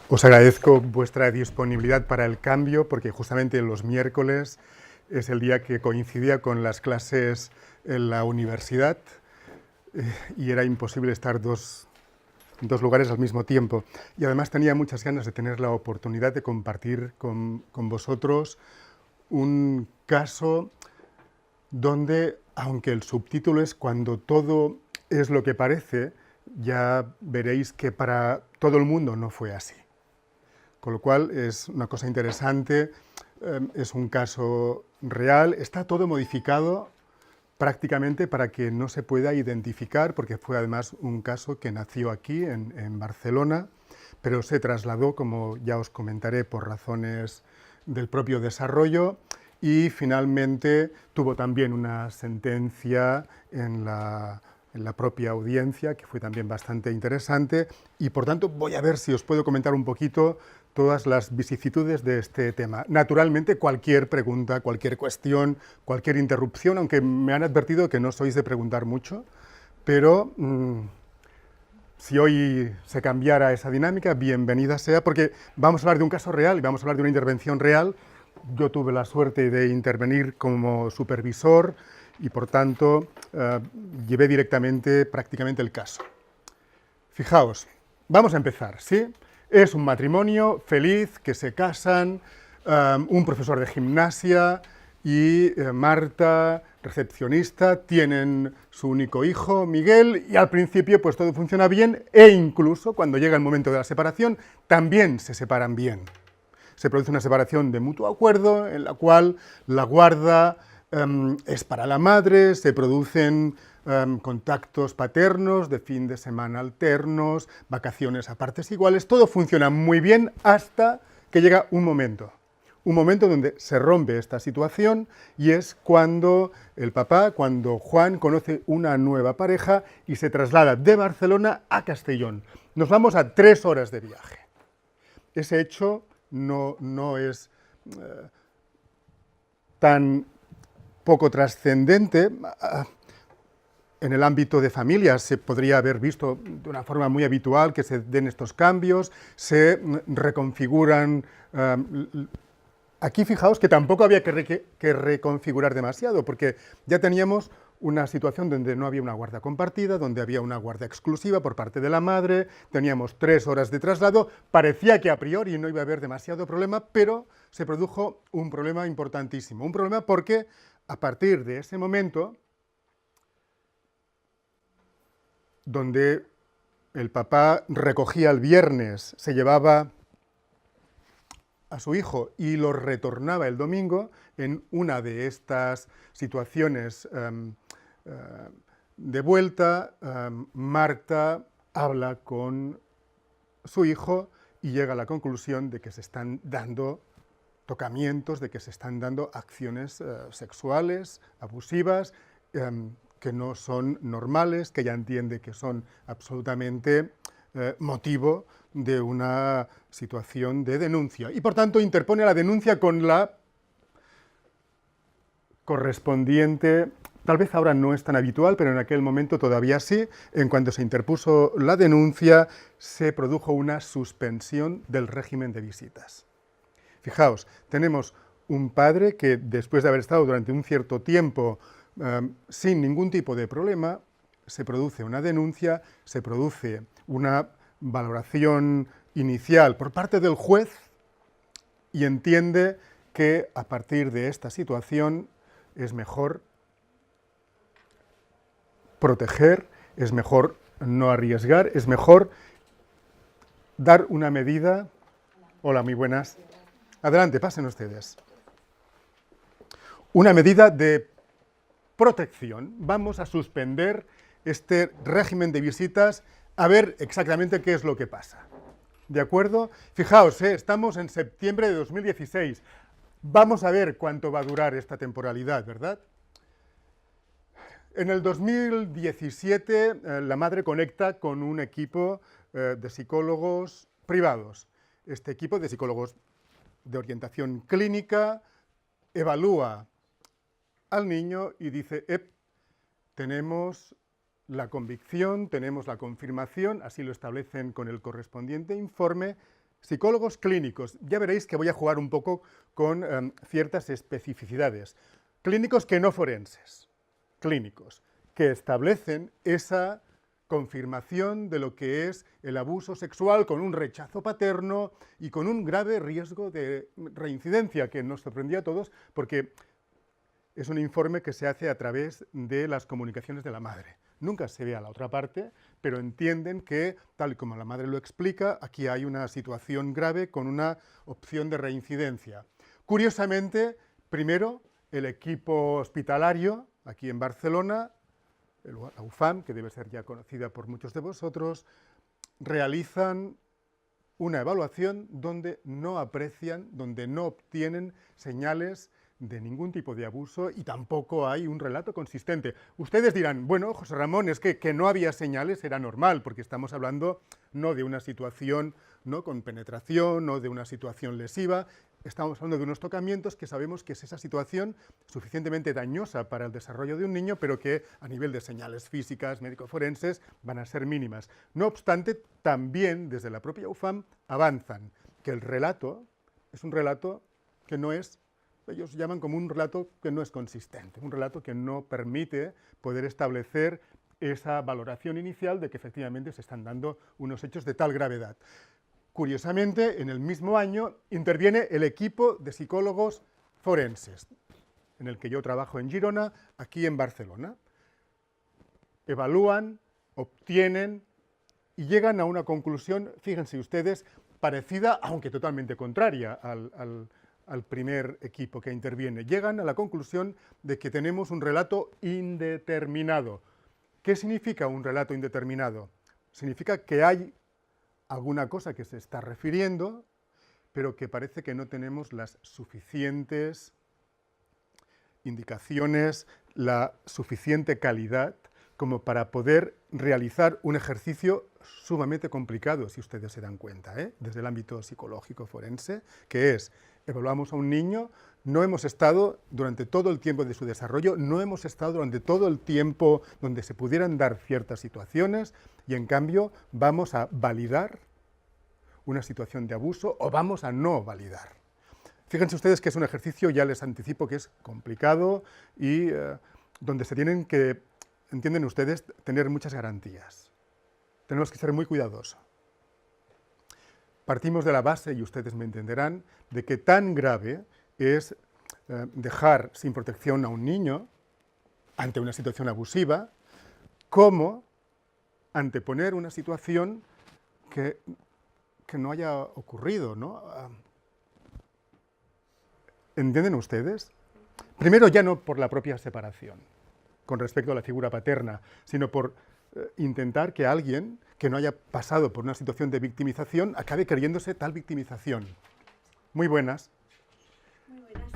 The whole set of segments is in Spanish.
Os agradezco vuestra disponibilidad para el cambio, porque justamente los miércoles es el día que coincidía con las clases en la universidad y era imposible estar en dos lugares al mismo tiempo. Y además tenía muchas ganas de tener la oportunidad de compartir con vosotros un caso donde, aunque el subtítulo es Cuando todo es lo que parece, ya veréis que para todo el mundo no fue así. Con lo cual es una cosa interesante, es un caso real, está todo modificado prácticamente para que no se pueda identificar, porque fue además un caso que nació aquí, en Barcelona, pero se trasladó, como ya os comentaré, por razones del propio desarrollo, y finalmente tuvo también una sentencia en la propia audiencia, que fue también bastante interesante, y por tanto voy a ver si os puedo comentar un poquito todas las vicisitudes de este tema. Naturalmente, cualquier pregunta, cualquier cuestión, cualquier interrupción, aunque me han advertido que no sois de preguntar mucho, pero si hoy se cambiara esa dinámica, bienvenida sea, porque vamos a hablar de un caso real y vamos a hablar de una intervención real. Yo tuve la suerte de intervenir como supervisor y, por tanto, llevé directamente prácticamente el caso. Fijaos, vamos a empezar, ¿sí? Es un matrimonio feliz, que se casan, un profesor de gimnasia y Marta, recepcionista, tienen su único hijo, Miguel, y al principio pues todo funciona bien, e incluso cuando llega el momento de la separación, también se separan bien. Se produce una separación de mutuo acuerdo, en la cual la guarda es para la madre, se producen contactos paternos de fin de semana alternos, vacaciones a partes iguales, todo funciona muy bien hasta que llega un momento donde se rompe esta situación, y es cuando el papá, cuando Juan conoce una nueva pareja y se traslada de Barcelona a Castellón. Nos vamos a 3 horas de viaje. Ese hecho no es tan poco trascendente. En el ámbito de familias se podría haber visto de una forma muy habitual que se den estos cambios, se reconfiguran. Aquí fijaos que tampoco había que reconfigurar demasiado, porque ya teníamos una situación donde no había una guarda compartida, donde había una guarda exclusiva por parte de la madre, teníamos 3 horas de traslado, parecía que a priori no iba a haber demasiado problema, pero se produjo un problema importantísimo. Un problema porque a partir de ese momento, donde el papá recogía el viernes, se llevaba a su hijo y lo retornaba el domingo, en una de estas situaciones de vuelta, Marta habla con su hijo y llega a la conclusión de que se están dando tocamientos, de que se están dando acciones sexuales, abusivas, que no son normales, que ella entiende que son absolutamente motivo de una situación de denuncia. Y por tanto interpone la denuncia con la correspondiente, tal vez ahora no es tan habitual, pero en aquel momento todavía sí. En cuanto se interpuso la denuncia, se produjo una suspensión del régimen de visitas. Fijaos, tenemos un padre que, después de haber estado durante un cierto tiempo sin ningún tipo de problema, se produce una denuncia, se produce una valoración inicial por parte del juez y entiende que a partir de esta situación es mejor proteger, es mejor no arriesgar, es mejor dar una medida. Hola, muy buenas. Adelante, pasen ustedes. Una medida de protección. Vamos a suspender este régimen de visitas a ver exactamente qué es lo que pasa. ¿De acuerdo? Fijaos, estamos en septiembre de 2016. Vamos a ver cuánto va a durar esta temporalidad, ¿verdad? En el 2017 la madre conecta con un equipo de psicólogos privados. Este equipo de psicólogos de orientación clínica evalúa al niño y dice, tenemos la convicción, tenemos la confirmación, así lo establecen con el correspondiente informe, psicólogos clínicos. Ya veréis que voy a jugar un poco con ciertas especificidades. Clínicos que no forenses, clínicos que establecen esa confirmación de lo que es el abuso sexual con un rechazo paterno y con un grave riesgo de reincidencia que nos sorprendía a todos porque es un informe que se hace a través de las comunicaciones de la madre. Nunca se ve a la otra parte, pero entienden que, tal y como la madre lo explica, aquí hay una situación grave con una opción de reincidencia. Curiosamente, primero, el equipo hospitalario, aquí en Barcelona, la UFAM, que debe ser ya conocida por muchos de vosotros, realizan una evaluación donde no aprecian, donde no obtienen señales de ningún tipo de abuso y tampoco hay un relato consistente. Ustedes dirán, bueno, José Ramón, es que no había señales era normal, porque estamos hablando no de una situación no con penetración, no de una situación lesiva, estamos hablando de unos tocamientos que sabemos que es esa situación suficientemente dañosa para el desarrollo de un niño, pero que a nivel de señales físicas, médico-forenses, van a ser mínimas. No obstante, también desde la propia UFAM avanzan que el relato es un relato que no es, ellos llaman como un relato que no es consistente, un relato que no permite poder establecer esa valoración inicial de que efectivamente se están dando unos hechos de tal gravedad. Curiosamente, en el mismo año interviene el equipo de psicólogos forenses, en el que yo trabajo en Girona, aquí en Barcelona. Evalúan, obtienen y llegan a una conclusión, fíjense ustedes, parecida, aunque totalmente contraria al primer equipo que interviene. Llegan a la conclusión de que tenemos un relato indeterminado. ¿Qué significa un relato indeterminado? Significa que hay alguna cosa que se está refiriendo, pero que parece que no tenemos las suficientes indicaciones, la suficiente calidad como para poder realizar un ejercicio sumamente complicado, si ustedes se dan cuenta, desde el ámbito psicológico forense, que es, evaluamos a un niño, no hemos estado durante todo el tiempo de su desarrollo, no hemos estado durante todo el tiempo donde se pudieran dar ciertas situaciones y en cambio vamos a validar una situación de abuso o vamos a no validar. Fíjense ustedes que es un ejercicio, ya les anticipo que es complicado y donde se tienen que, entienden ustedes, tener muchas garantías. Tenemos que ser muy cuidadosos. Partimos de la base, y ustedes me entenderán, de que tan grave es dejar sin protección a un niño ante una situación abusiva, como anteponer una situación que no haya ocurrido, ¿no? ¿Entienden ustedes? Primero, ya no por la propia separación, con respecto a la figura paterna, sino por intentar que alguien que no haya pasado por una situación de victimización acabe creyéndose tal victimización. Muy buenas. Muy buenas.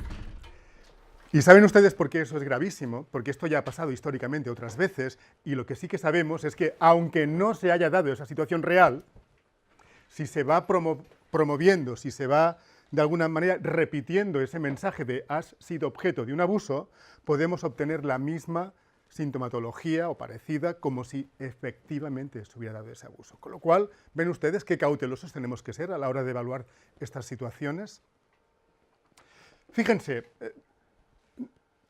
¿Y saben ustedes por qué eso es gravísimo? Porque esto ya ha pasado históricamente otras veces, y lo que sí que sabemos es que, aunque no se haya dado esa situación real, si se va promoviendo, si se va de alguna manera repitiendo ese mensaje de has sido objeto de un abuso, podemos obtener la misma sintomatología o parecida como si efectivamente se hubiera dado ese abuso. Con lo cual, ven ustedes qué cautelosos tenemos que ser a la hora de evaluar estas situaciones. Fíjense,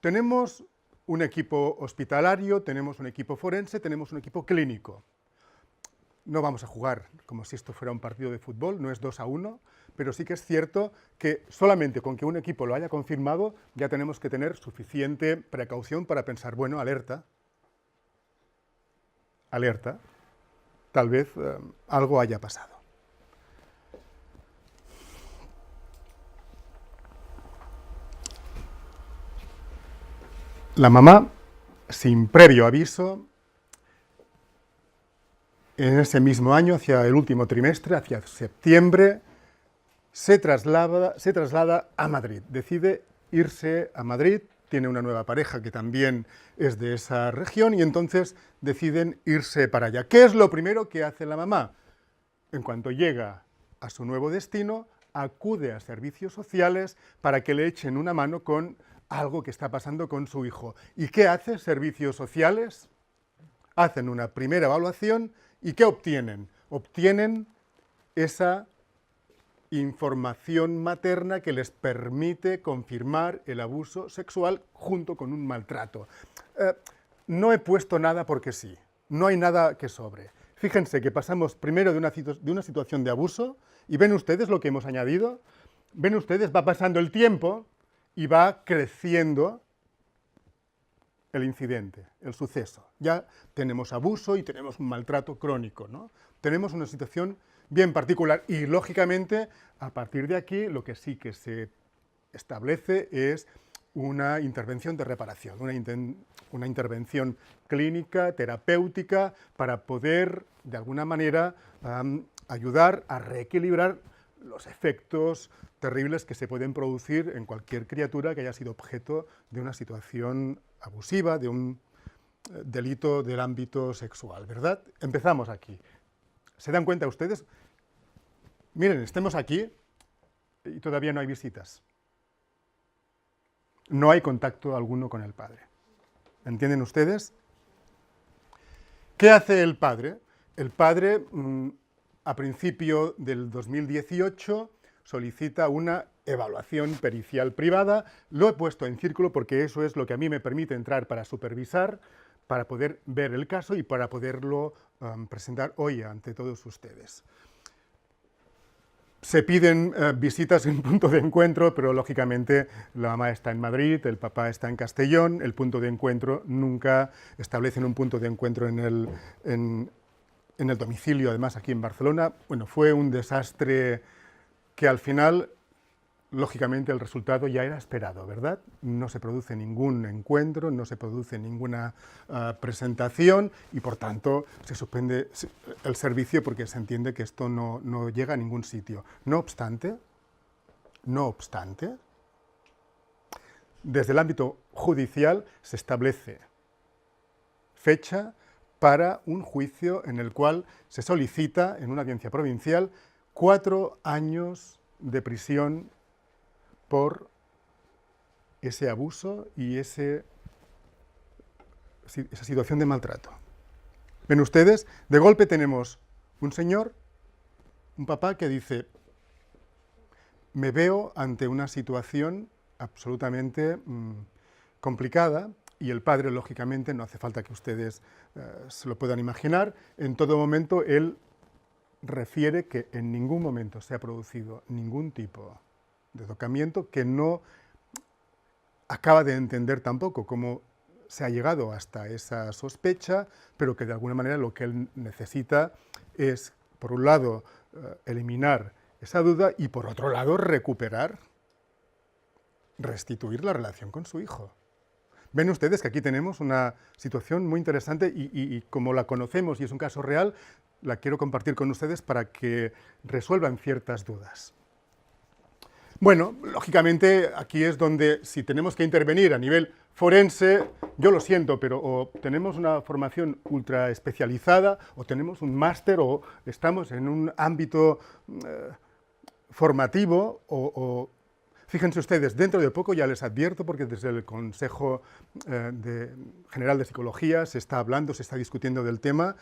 tenemos un equipo hospitalario, tenemos un equipo forense, tenemos un equipo clínico. No vamos a jugar como si esto fuera un partido de fútbol, no es 2-1, pero sí que es cierto que solamente con que un equipo lo haya confirmado ya tenemos que tener suficiente precaución para pensar, bueno, alerta, alerta, tal vez algo haya pasado. La mamá, sin previo aviso, en ese mismo año, hacia el último trimestre, hacia septiembre, se traslada a Madrid. Decide irse a Madrid, tiene una nueva pareja que también es de esa región y entonces deciden irse para allá. ¿Qué es lo primero que hace la mamá? En cuanto llega a su nuevo destino, acude a servicios sociales para que le echen una mano con algo que está pasando con su hijo. ¿Y qué hace servicios sociales? Hacen una primera evaluación y ¿qué obtienen? Obtienen esa información materna que les permite confirmar el abuso sexual junto con un maltrato. No he puesto nada porque sí, no hay nada que sobre. Fíjense que pasamos primero de una situación de abuso y ven ustedes lo que hemos añadido, ven ustedes, va pasando el tiempo y va creciendo el incidente, el suceso. Ya tenemos abuso y tenemos un maltrato crónico, ¿no? Tenemos una situación bien particular y, lógicamente, a partir de aquí lo que sí que se establece es una intervención de reparación, una intervención clínica, terapéutica, para poder, de alguna manera, ayudar a reequilibrar los efectos terribles que se pueden producir en cualquier criatura que haya sido objeto de una situación abusiva, de un delito del ámbito sexual, ¿verdad? Empezamos aquí. ¿Se dan cuenta ustedes? Miren, estemos aquí y todavía no hay visitas. No hay contacto alguno con el padre. ¿Entienden ustedes? ¿Qué hace el padre? El padre, a principio del 2018, solicita una evaluación pericial privada. Lo he puesto en círculo porque eso es lo que a mí me permite entrar para supervisar, para poder ver el caso y para poderlo presentar hoy ante todos ustedes. Se piden visitas en punto de encuentro, pero lógicamente la mamá está en Madrid, el papá está en Castellón, el punto de encuentro nunca establecen un punto de encuentro en el domicilio, además aquí en Barcelona. Bueno, fue un desastre que al final, lógicamente, el resultado ya era esperado, ¿verdad? No se produce ningún encuentro, no se produce ninguna presentación y, por tanto, se suspende el servicio porque se entiende que esto no llega a ningún sitio. No obstante, desde el ámbito judicial se establece fecha para un juicio en el cual se solicita, en una audiencia provincial, 4 años de prisión por ese abuso y esa situación de maltrato. Ven ustedes, de golpe tenemos un señor, un papá que dice, me veo ante una situación absolutamente complicada, y el padre, lógicamente, no hace falta que ustedes se lo puedan imaginar, en todo momento él refiere que en ningún momento se ha producido ningún tipo de tocamiento, que no acaba de entender tampoco cómo se ha llegado hasta esa sospecha, pero que de alguna manera lo que él necesita es, por un lado, eliminar esa duda y, por otro lado, restituir la relación con su hijo. Ven ustedes que aquí tenemos una situación muy interesante y como la conocemos y es un caso real, la quiero compartir con ustedes para que resuelvan ciertas dudas. Bueno, lógicamente aquí es donde si tenemos que intervenir a nivel forense, yo lo siento, pero o tenemos una formación ultra especializada, o tenemos un máster, o estamos en un ámbito formativo, fíjense ustedes, dentro de poco ya les advierto, porque desde el Consejo General de Psicología se está hablando, se está discutiendo del tema,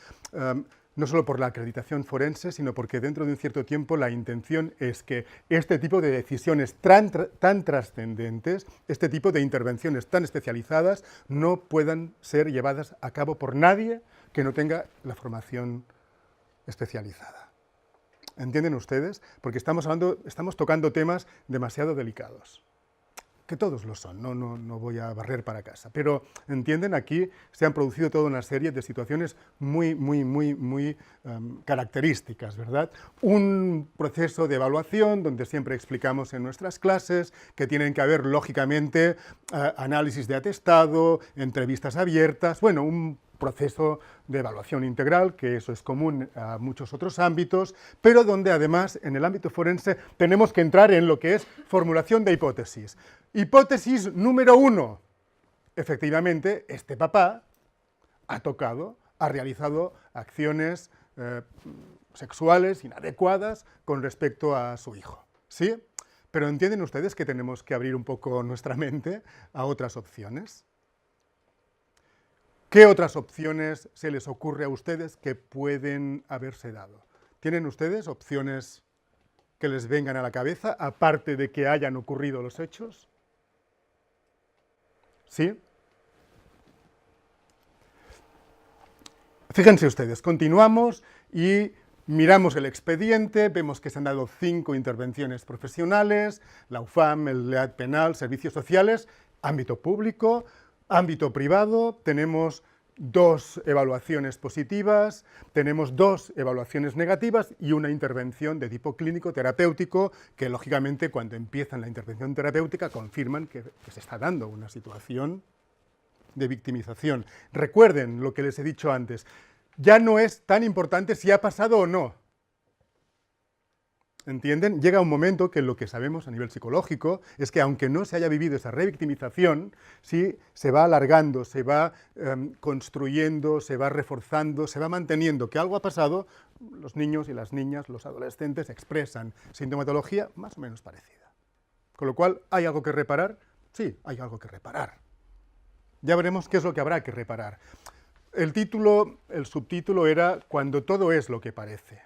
no solo por la acreditación forense, sino porque dentro de un cierto tiempo la intención es que este tipo de decisiones tan trascendentes, este tipo de intervenciones tan especializadas, no puedan ser llevadas a cabo por nadie que no tenga la formación especializada. ¿Entienden ustedes? Porque estamos tocando temas demasiado delicados, que todos lo son, no voy a barrer para casa, pero entienden, aquí se han producido toda una serie de situaciones muy características, ¿verdad? Un proceso de evaluación donde siempre explicamos en nuestras clases que tienen que haber, lógicamente, análisis de atestado, entrevistas abiertas, bueno, un proceso de evaluación integral, que eso es común a muchos otros ámbitos, pero donde además en el ámbito forense tenemos que entrar en lo que es formulación de hipótesis. Hipótesis número 1. Efectivamente, este papá ha realizado acciones sexuales inadecuadas con respecto a su hijo, ¿sí? Pero ¿entienden ustedes que tenemos que abrir un poco nuestra mente a otras opciones? ¿Qué otras opciones se les ocurre a ustedes que pueden haberse dado? ¿Tienen ustedes opciones que les vengan a la cabeza, aparte de que hayan ocurrido los hechos? ¿Sí? Fíjense ustedes, continuamos y miramos el expediente, vemos que se han dado 5 intervenciones profesionales, la UFAM, el LEAD penal, servicios sociales, ámbito público, ámbito privado, tenemos 2 evaluaciones positivas, tenemos 2 evaluaciones negativas y una intervención de tipo clínico terapéutico que, lógicamente, cuando empiezan la intervención terapéutica confirman que se está dando una situación de victimización. Recuerden lo que les he dicho antes, ya no es tan importante si ha pasado o no. ¿Entienden? Llega un momento que lo que sabemos a nivel psicológico es que aunque no se haya vivido esa revictimización, sí se va alargando, se va construyendo, se va reforzando, se va manteniendo que algo ha pasado. Los niños y las niñas, los adolescentes expresan sintomatología más o menos parecida. Con lo cual, ¿hay algo que reparar? Sí, hay algo que reparar. Ya veremos qué es lo que habrá que reparar. El subtítulo era Cuando todo es lo que parece.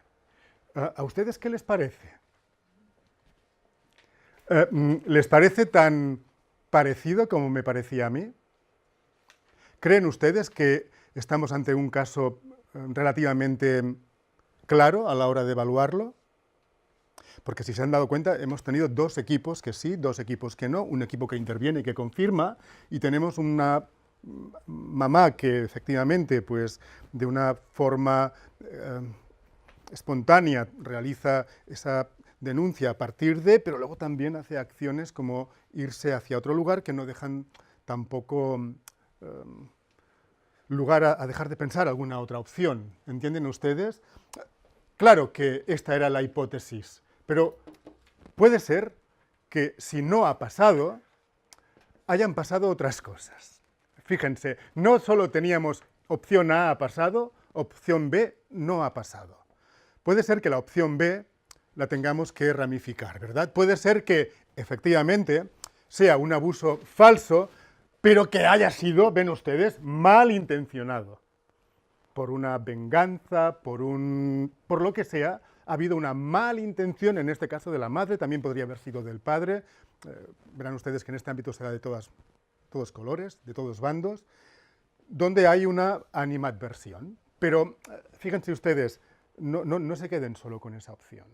¿A ustedes qué les parece? ¿Les parece tan parecido como me parecía a mí? ¿Creen ustedes que estamos ante un caso relativamente claro a la hora de evaluarlo? Porque si se han dado cuenta, hemos tenido 2 equipos que sí, 2 equipos que no, un equipo que interviene y que confirma, y tenemos una mamá que efectivamente, pues, de una forma espontánea realiza esa denuncia a partir de, pero luego también hace acciones como irse hacia otro lugar que no dejan tampoco lugar a dejar de pensar alguna otra opción. ¿Entienden ustedes? Claro que esta era la hipótesis, pero puede ser que si no ha pasado, hayan pasado otras cosas. Fíjense, no solo teníamos opción A ha pasado, opción B no ha pasado. Puede ser que la opción B la tengamos que ramificar, ¿verdad? Puede ser que, efectivamente, sea un abuso falso, pero que haya sido, ven ustedes, malintencionado. Por una venganza, por lo que sea, ha habido una malintención, en este caso de la madre, también podría haber sido del padre. Verán ustedes que en este ámbito se da de todos colores, de todos bandos, donde hay una animadversión. Pero fíjense ustedes, no se queden solo con esa opción.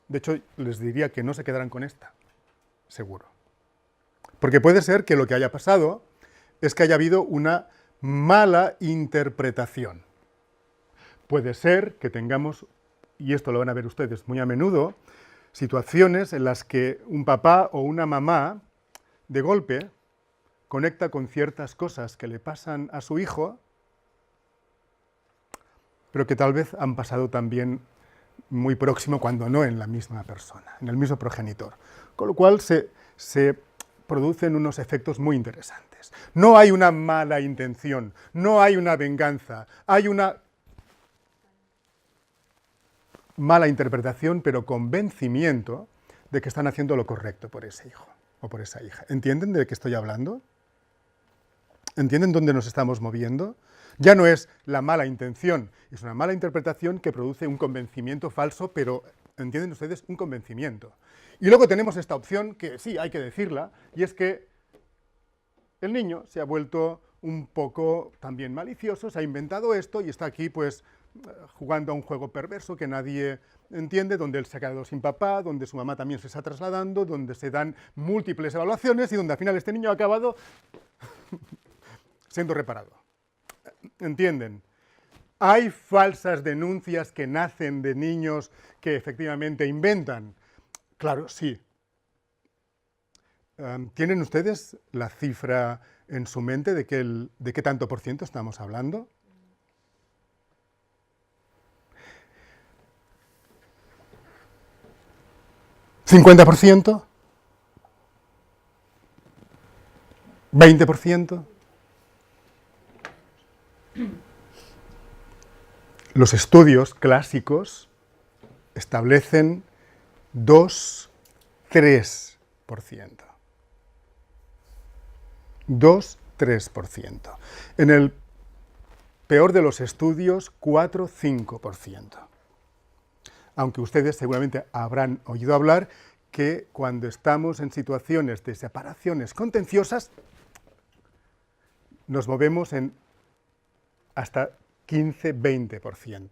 De hecho, les diría que no se quedarán con esta, seguro. Porque puede ser que lo que haya pasado es que haya habido una mala interpretación. Puede ser que tengamos, y esto lo van a ver ustedes muy a menudo, situaciones en las que un papá o una mamá, de golpe, conecta con ciertas cosas que le pasan a su hijo, pero que tal vez han pasado también muy próximo, cuando no en la misma persona, en el mismo progenitor. Con lo cual se producen unos efectos muy interesantes. No hay una mala intención, no hay una venganza, hay una mala interpretación, pero convencimiento de que están haciendo lo correcto por ese hijo o por esa hija. ¿Entienden de qué estoy hablando? ¿Entienden dónde nos estamos moviendo? Ya no es la mala intención, es una mala interpretación que produce un convencimiento falso, pero, ¿entienden ustedes? Un convencimiento. Y luego tenemos esta opción, que sí, hay que decirla, y es que el niño se ha vuelto un poco también malicioso, se ha inventado esto y está aquí, pues, jugando a un juego perverso que nadie entiende, donde él se ha quedado sin papá, donde su mamá también se está trasladando, donde se dan múltiples evaluaciones y donde al final este niño ha acabado siendo reparado. ¿Entienden? ¿Hay falsas denuncias que nacen de niños que efectivamente inventan? Claro, sí. ¿Tienen ustedes la cifra en su mente de qué tanto por ciento estamos hablando? ¿50%? ¿20%? Los estudios clásicos establecen 2-3%. 2-3%. En el peor de los estudios, 4-5%. aunque ustedes seguramente habrán oído hablar que cuando estamos en situaciones de separaciones contenciosas, nos movemos en hasta 15-20%.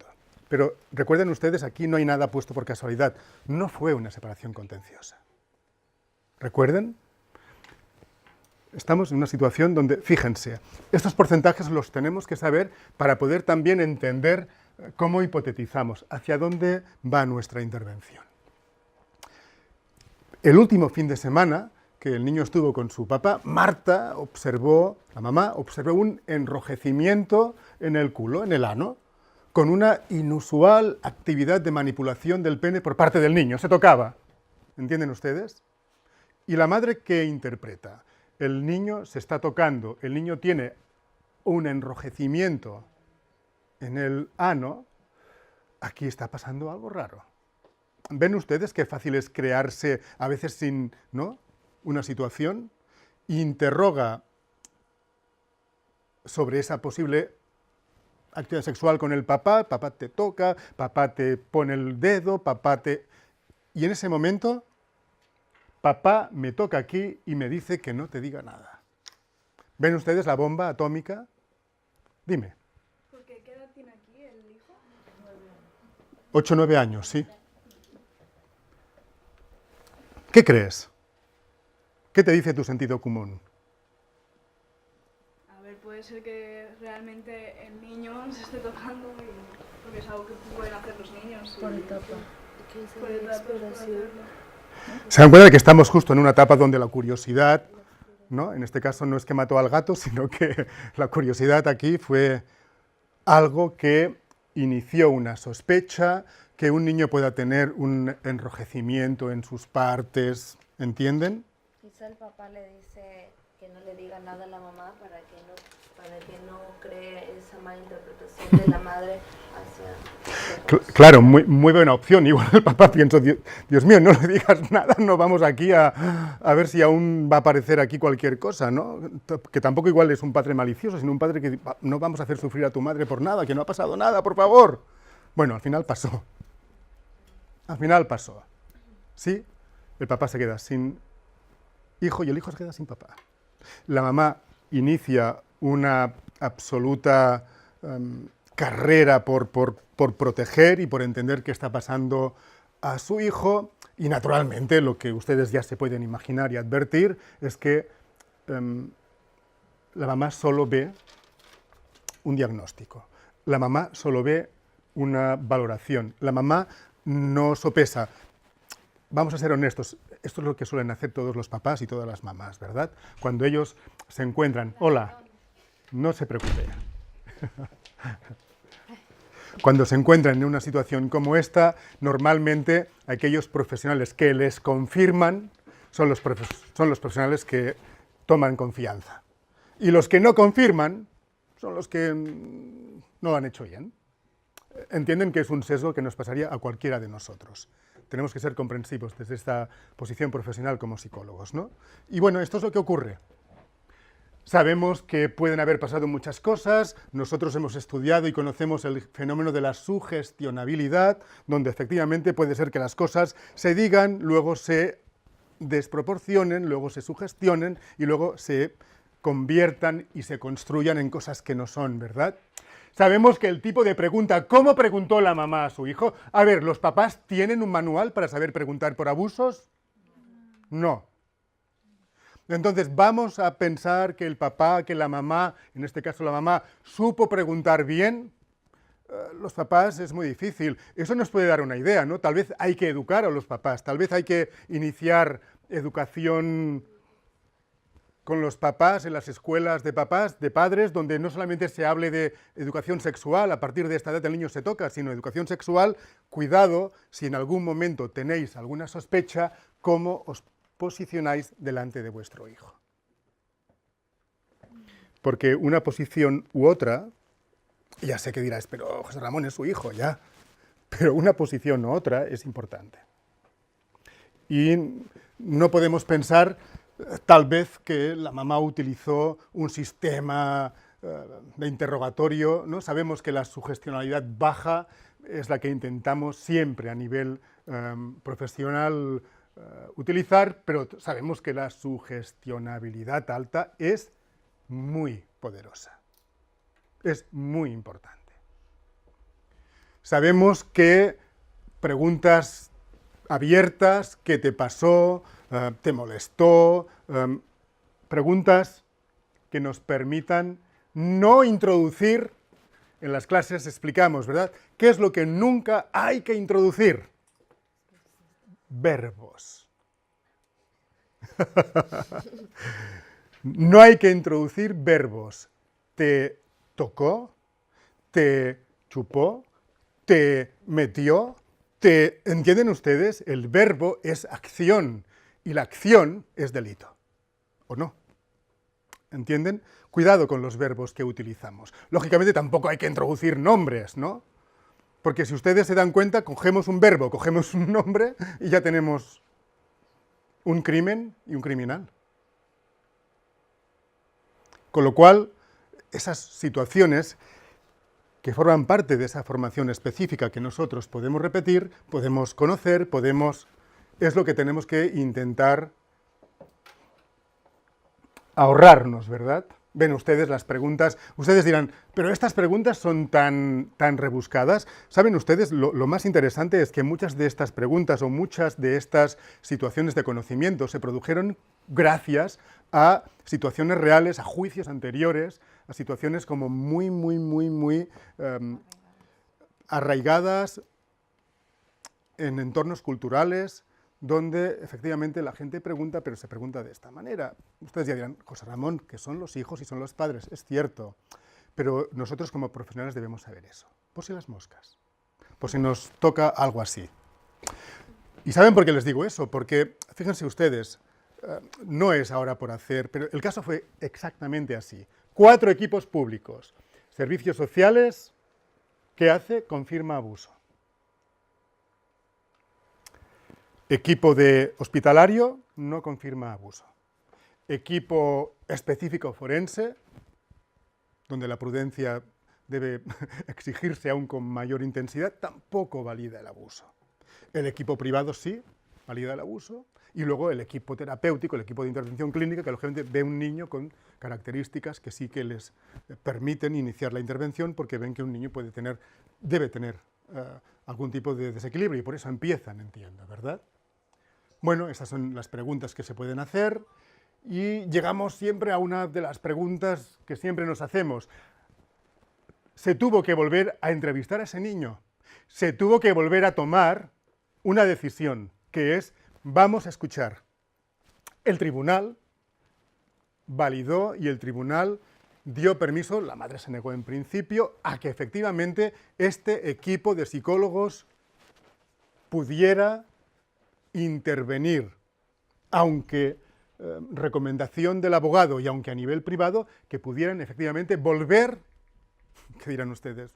Pero recuerden ustedes, aquí no hay nada puesto por casualidad. No fue una separación contenciosa. ¿Recuerden? Estamos en una situación donde, fíjense, estos porcentajes los tenemos que saber para poder también entender cómo hipotetizamos, hacia dónde va nuestra intervención. El último fin de semana que el niño estuvo con su papá, Marta observó, la mamá, observó un enrojecimiento en el culo, en el ano, con una inusual actividad de manipulación del pene por parte del niño. Se tocaba. ¿Entienden ustedes? Y la madre, ¿qué interpreta? El niño se está tocando, el niño tiene un enrojecimiento en el ano, aquí está pasando algo raro. ¿Ven ustedes qué fácil es crearse, a veces sin, ¿no?, una situación? Interroga sobre esa posible actividad sexual con el papá te toca, papá te pone el dedo, papá te... Y en ese momento, papá me toca aquí y me dice que no te diga nada. ¿Ven ustedes la bomba atómica? Dime. Porque ¿qué edad tiene aquí el hijo? 8 o 9 años, sí. ¿Qué crees? ¿Qué te dice tu sentido común? A ver, puede ser que realmente el niño se esté tocando porque es algo que pueden hacer los niños. Por etapa. Por etapas, por hacerlo. Se dan cuenta de que estamos justo en una etapa donde la curiosidad, ¿no?, en este caso no es que mató al gato, sino que la curiosidad aquí fue algo que inició una sospecha, que un niño pueda tener un enrojecimiento en sus partes, ¿entienden? Quizá el papá le dice que no le diga nada a la mamá para que no cree esa mala interpretación de la madre hacia... Claro, muy buena opción. Igual el papá piensa, Dios mío, no le digas nada, no vamos aquí a ver si aún va a aparecer aquí cualquier cosa, ¿no? Que tampoco igual es un padre malicioso, sino un padre que no vamos a hacer sufrir a tu madre por nada, que no ha pasado nada, por favor. Bueno, al final pasó. Al final pasó. Sí, el papá se queda sin hijo y el hijo se queda sin papá. La mamá inicia una absoluta carrera por proteger y por entender qué está pasando a su hijo, y naturalmente lo que ustedes ya se pueden imaginar y advertir es que la mamá solo ve un diagnóstico, la mamá solo ve una valoración, la mamá no sopesa. Vamos a ser honestos, esto es lo que suelen hacer todos los papás y todas las mamás, ¿verdad? Cuando ellos se encuentran, hola, no se preocupe. Cuando se encuentran en una situación como esta, normalmente aquellos profesionales que les confirman son los profesionales que toman confianza. Y los que no confirman son los que no lo han hecho bien. Entienden que es un sesgo que nos pasaría a cualquiera de nosotros. Tenemos que ser comprensivos desde esta posición profesional como psicólogos, ¿no? Y bueno, esto es lo que ocurre. Sabemos que pueden haber pasado muchas cosas, nosotros hemos estudiado y conocemos el fenómeno de la sugestionabilidad, donde efectivamente puede ser que las cosas se digan, luego se desproporcionen, luego se sugestionen y luego se conviertan y se construyan en cosas que no son, ¿verdad? Sabemos que el tipo de pregunta, ¿cómo preguntó la mamá a su hijo? A ver, ¿los papás tienen un manual para saber preguntar por abusos? No. Entonces, vamos a pensar que el papá, que la mamá, en este caso la mamá, supo preguntar bien. Los papás es muy difícil. Eso nos puede dar una idea, ¿no? Tal vez hay que educar a los papás, tal vez hay que iniciar educación con los papás en las escuelas de papás, de padres, donde no solamente se hable de educación sexual, a partir de esta edad el niño se toca, sino educación sexual, cuidado, si en algún momento tenéis alguna sospecha, cómo os posicionáis delante de vuestro hijo. Porque una posición u otra, ya sé que dirás, pero José Ramón es su hijo, ya, pero una posición u otra es importante. Y no podemos pensar, tal vez, que la mamá utilizó un sistema de interrogatorio, ¿no? Sabemos que la sugestionalidad baja es la que intentamos siempre a nivel profesional utilizar, pero sabemos que la sugestionabilidad alta es muy poderosa, es muy importante. Sabemos que preguntas abiertas, ¿qué te pasó?, ¿te molestó?, preguntas que nos permitan no introducir, en las clases explicamos, ¿verdad?, ¿qué es lo que nunca hay que introducir? Verbos. No hay que introducir verbos. ¿Te tocó? ¿Te chupó? ¿Te metió? ¿Entienden ustedes? El verbo es acción y la acción es delito. ¿O no? ¿Entienden? Cuidado con los verbos que utilizamos. Lógicamente tampoco hay que introducir nombres, ¿no? Porque si ustedes se dan cuenta, cogemos un verbo, cogemos un nombre y ya tenemos un crimen y un criminal. Con lo cual, esas situaciones que forman parte de esa formación específica que nosotros podemos repetir, podemos conocer, es lo que tenemos que intentar ahorrarnos, ¿verdad? Ven ustedes las preguntas, ustedes dirán, pero estas preguntas son tan rebuscadas. ¿Saben ustedes? Lo más interesante es que muchas de estas preguntas o muchas de estas situaciones de conocimiento se produjeron gracias a situaciones reales, a juicios anteriores, a situaciones como muy arraigadas en entornos culturales, donde efectivamente la gente pregunta, pero se pregunta de esta manera. Ustedes ya dirán, José Ramón, que son los hijos y son los padres, es cierto, pero nosotros como profesionales debemos saber eso, por si las moscas, por si nos toca algo así. ¿Y saben por qué les digo eso? Porque, fíjense ustedes, no es ahora por hacer, pero el caso fue exactamente así. 4 equipos públicos, servicios sociales, ¿qué hace? Confirma abuso. Equipo de hospitalario, no confirma abuso. Equipo específico forense, donde la prudencia debe exigirse aún con mayor intensidad, tampoco valida el abuso. El equipo privado sí, valida el abuso. Y luego el equipo terapéutico, el equipo de intervención clínica, que lógicamente ve un niño con características que sí que les permiten iniciar la intervención, porque ven que un niño debe tener algún tipo de desequilibrio, y por eso empiezan, entiendo, ¿verdad? Bueno, esas son las preguntas que se pueden hacer, y llegamos siempre a una de las preguntas que siempre nos hacemos. Se tuvo que volver a entrevistar a ese niño, se tuvo que volver a tomar una decisión, que es, vamos a escuchar. El tribunal validó y el tribunal dio permiso, la madre se negó en principio, a que efectivamente este equipo de psicólogos pudiera intervenir, aunque recomendación del abogado y aunque a nivel privado, que pudieran efectivamente volver, ¿qué dirán ustedes?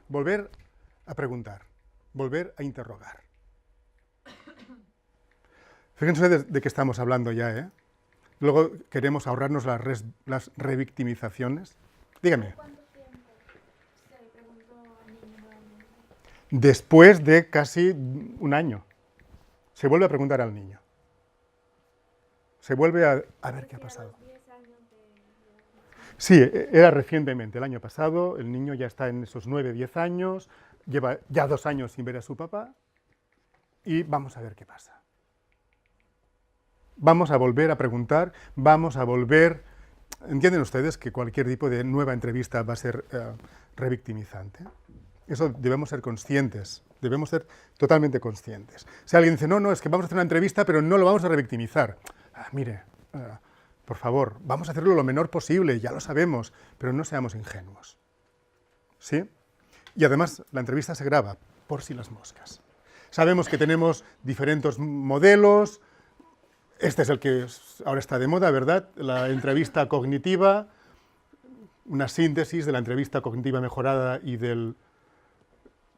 Volver a preguntar, volver a interrogar. Fíjense de qué estamos hablando ya, ¿eh? Luego queremos ahorrarnos las revictimizaciones. Dígame. ¿Cuánto tiempo se preguntó al niño? Después de casi un año. Se vuelve a preguntar al niño. Se vuelve a ver qué ha pasado. Sí, era recientemente, el año pasado. El niño ya está en esos 9, 10 años. Lleva ya 2 años sin ver a su papá. Y vamos a ver qué pasa. Vamos a volver a preguntar, vamos a volver... ¿Entienden ustedes que cualquier tipo de nueva entrevista va a ser revictimizante? Eso debemos ser conscientes, debemos ser totalmente conscientes. Si alguien dice, no, es que vamos a hacer una entrevista, pero no lo vamos a revictimizar. Mire, por favor, vamos a hacerlo lo menor posible, ya lo sabemos, pero no seamos ingenuos. ¿Sí? Y además, la entrevista se graba, por si las moscas. Sabemos que tenemos diferentes modelos. Este es el que ahora está de moda, ¿verdad? La entrevista cognitiva, una síntesis de la entrevista cognitiva mejorada y del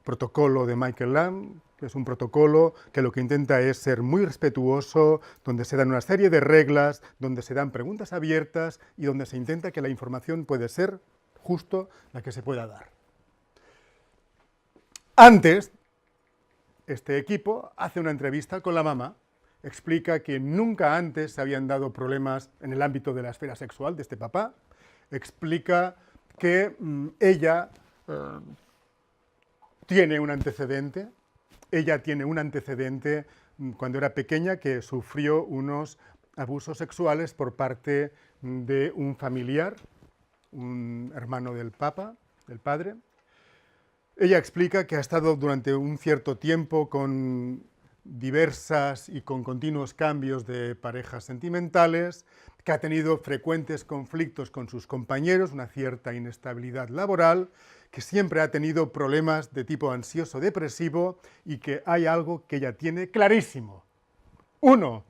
protocolo de Michael Lamb, que es un protocolo que lo que intenta es ser muy respetuoso, donde se dan una serie de reglas, donde se dan preguntas abiertas y donde se intenta que la información puede ser justo la que se pueda dar. Antes, este equipo hace una entrevista con la mamá, explica que nunca antes se habían dado problemas en el ámbito de la esfera sexual de este papá, explica que ella tiene un antecedente, cuando era pequeña que sufrió unos abusos sexuales por parte de un familiar, un hermano del padre. Ella explica que ha estado durante un cierto tiempo con diversas y con continuos cambios de parejas sentimentales, que ha tenido frecuentes conflictos con sus compañeros, una cierta inestabilidad laboral, que siempre ha tenido problemas de tipo ansioso-depresivo y que hay algo que ella tiene clarísimo. Uno,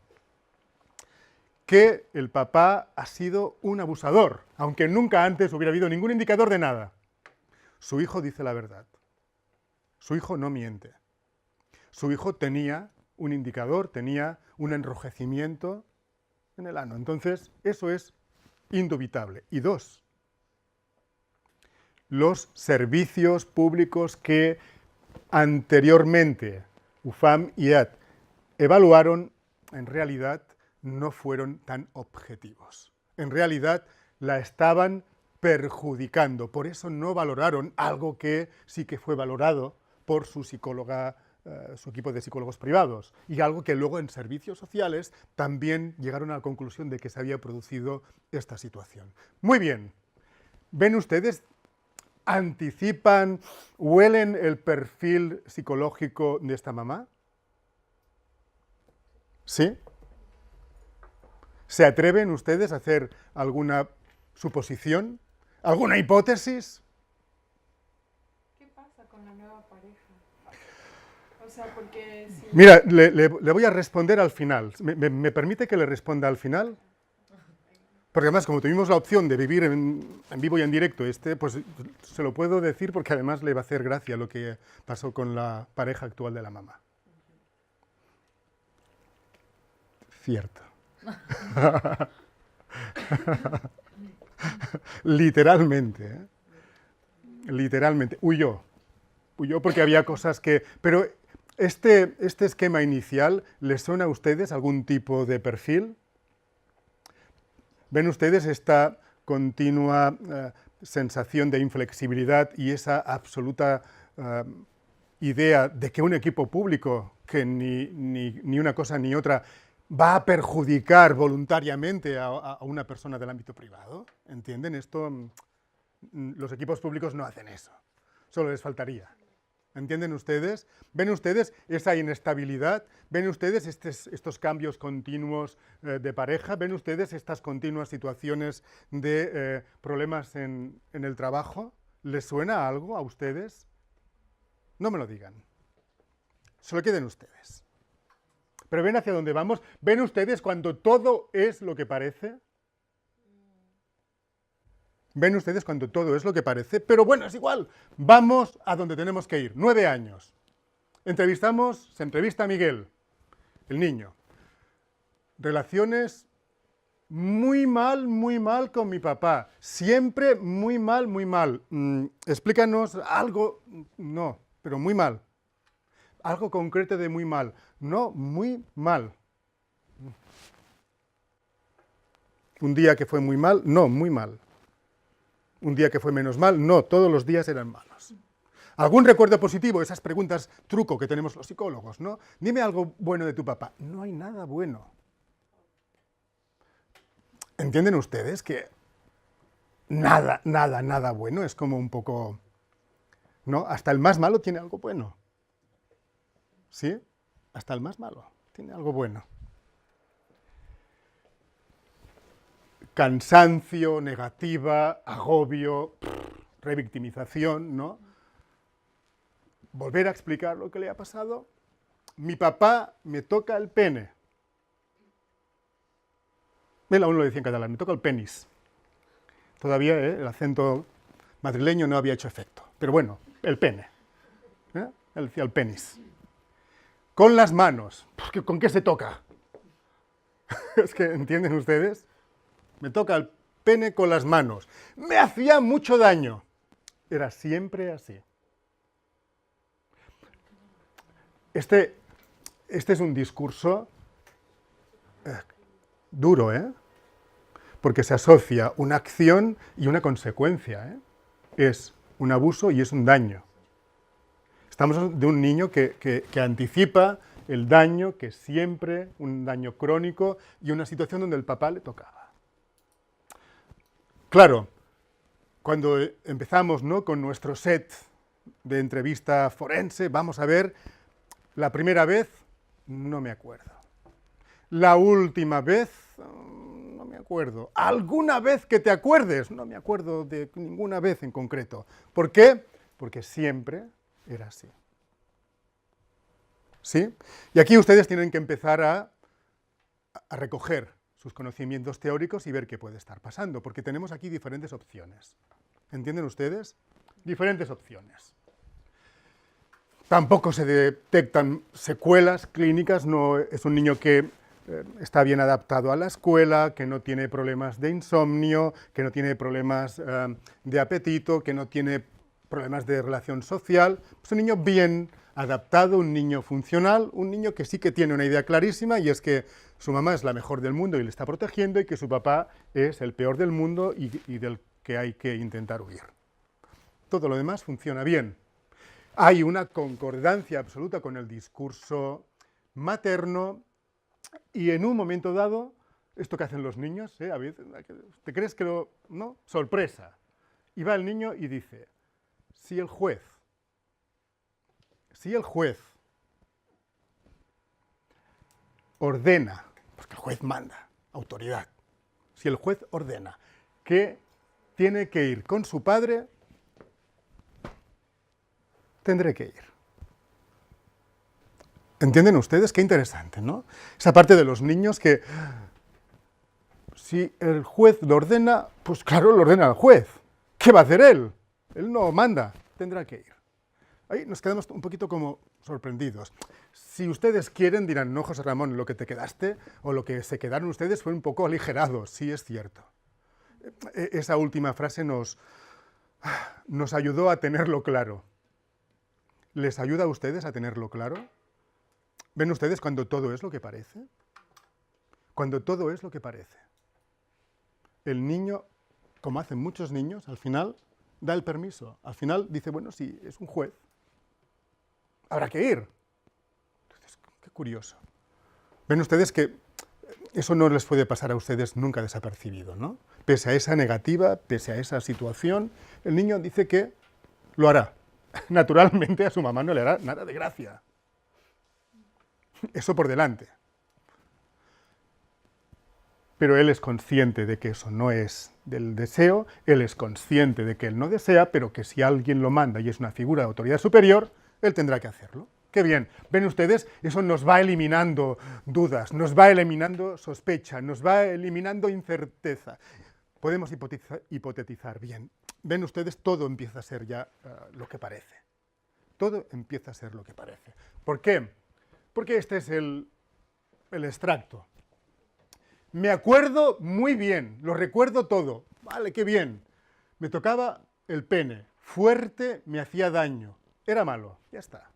que el papá ha sido un abusador, aunque nunca antes hubiera habido ningún indicador de nada. Su hijo dice la verdad. Su hijo no miente. Su hijo tenía un indicador, tenía un enrojecimiento en el ano. Entonces, eso es indubitable. Y dos, los servicios públicos que anteriormente UFAM y EAT evaluaron, en realidad, no fueron tan objetivos. En realidad, la estaban perjudicando. Por eso no valoraron algo que sí que fue valorado por su psicóloga, su equipo de psicólogos privados, y algo que luego en servicios sociales también llegaron a la conclusión de que se había producido esta situación. Muy bien. ¿Ven ustedes? ¿Anticipan, huelen el perfil psicológico de esta mamá? ¿Sí? ¿Se atreven ustedes a hacer alguna suposición? ¿Alguna hipótesis? ¿Qué pasa con la nueva pareja? O sea, porque si... Mira, le voy a responder al final. ¿Me permite que le responda al final? Porque además, como tuvimos la opción de vivir en vivo y en directo pues se lo puedo decir porque además le va a hacer gracia lo que pasó con la pareja actual de la mamá. Cierto. Literalmente, ¿eh? Literalmente. Huyó porque había cosas que... Pero este esquema inicial, ¿les suena a ustedes algún tipo de perfil? ¿Ven ustedes esta continua sensación de inflexibilidad y esa absoluta idea de que un equipo público, que ni una cosa ni otra, va a perjudicar voluntariamente a una persona del ámbito privado? ¿Entienden? Los equipos públicos no hacen eso. Solo les faltaría. ¿Entienden ustedes? ¿Ven ustedes esa inestabilidad? ¿Ven ustedes estos cambios continuos de pareja? ¿Ven ustedes estas continuas situaciones de problemas en el trabajo? ¿Les suena algo a ustedes? No me lo digan. Se lo queden ustedes. Pero ven hacia dónde vamos. ¿Ven ustedes cuando todo es lo que parece? ¿Ven ustedes cuando todo es lo que parece? Pero bueno, es igual. Vamos a donde tenemos que ir. 9 años. Se entrevista a Miguel, el niño. Relaciones muy mal con mi papá. Siempre muy mal, muy mal. Explícanos algo. No, pero muy mal. Algo concreto de muy mal. No, muy mal. Un día que fue muy mal, no, muy mal. Un día que fue menos mal, no, todos los días eran malos. ¿Algún recuerdo positivo? Esas preguntas truco que tenemos los psicólogos, ¿no? Dime algo bueno de tu papá. No hay nada bueno. ¿Entienden ustedes que nada bueno? Es como un poco... ¿No? Hasta el más malo tiene algo bueno. ¿Sí? Hasta el más malo tiene algo bueno. Cansancio, negativa, agobio, revictimización, ¿no? Volver a explicar lo que le ha pasado. Mi papá me toca el pene. Él aún lo decía en catalán, me toca el penis. Todavía el acento madrileño no había hecho efecto. Pero bueno, el pene. Él decía el penis. Con las manos. ¿Con qué se toca? Es que, ¿entienden ustedes? Me toca el pene con las manos. Me hacía mucho daño. Era siempre así. Este es un discurso duro, porque se asocia una acción y una consecuencia. Es un abuso y es un daño. Estamos hablando de un niño que anticipa el daño, que siempre, un daño crónico y una situación donde el papá le tocaba. Claro, cuando empezamos, ¿no?, con nuestro set de entrevista forense, vamos a ver, la primera vez, no me acuerdo. La última vez, no me acuerdo. ¿Alguna vez que te acuerdes? No me acuerdo de ninguna vez en concreto. ¿Por qué? Porque siempre era así. ¿Sí? Y aquí ustedes tienen que empezar a recoger sus conocimientos teóricos y ver qué puede estar pasando, porque tenemos aquí diferentes opciones. ¿Entienden ustedes? Diferentes opciones. Tampoco se detectan secuelas clínicas, no es un niño que está bien adaptado a la escuela, que no tiene problemas de insomnio, que no tiene problemas de apetito, que no tiene problemas de relación social. Es un niño bien adaptado, un niño funcional, un niño que sí que tiene una idea clarísima, y es que su mamá es la mejor del mundo y le está protegiendo, y que su papá es el peor del mundo y del que hay que intentar huir. Todo lo demás funciona bien. Hay una concordancia absoluta con el discurso materno, y en un momento dado, esto que hacen los niños, a veces, ¿te crees que no? Sorpresa. Y va el niño y dice, si el juez ordena, porque el juez manda, autoridad, si el juez ordena que tiene que ir con su padre, tendré que ir. ¿Entienden ustedes? Qué interesante, ¿no? Esa parte de los niños que, si el juez lo ordena, pues claro, lo ordena el juez. ¿Qué va a hacer él? Él no manda, tendrá que ir. Ahí nos quedamos un poquito como sorprendidos. Si ustedes quieren, dirán, no, José Ramón, lo que te quedaste o lo que se quedaron ustedes fue un poco aligerado. Sí, es cierto. Esa última frase nos ayudó a tenerlo claro. ¿Les ayuda a ustedes a tenerlo claro? ¿Ven ustedes cuando todo es lo que parece? Cuando todo es lo que parece. El niño, como hacen muchos niños, al final da el permiso. Al final dice, bueno, sí, es un juez, habrá que ir. Entonces, qué curioso. Ven ustedes que eso no les puede pasar a ustedes nunca desapercibido, ¿no? Pese a esa negativa, pese a esa situación, el niño dice que lo hará. Naturalmente a su mamá no le hará nada de gracia. Eso por delante. Pero él es consciente de que eso no es del deseo, él es consciente de que él no desea, pero que si alguien lo manda y es una figura de autoridad superior, él tendrá que hacerlo. ¡Qué bien! ¿Ven ustedes? Eso nos va eliminando dudas, nos va eliminando sospecha, nos va eliminando incerteza. Podemos hipotetizar bien. ¿Ven ustedes? Todo empieza a ser ya lo que parece. Todo empieza a ser lo que parece. ¿Por qué? Porque este es el extracto. Me acuerdo muy bien, lo recuerdo todo. Vale, qué bien. Me tocaba el pene, fuerte, me hacía daño. Era malo, ya está.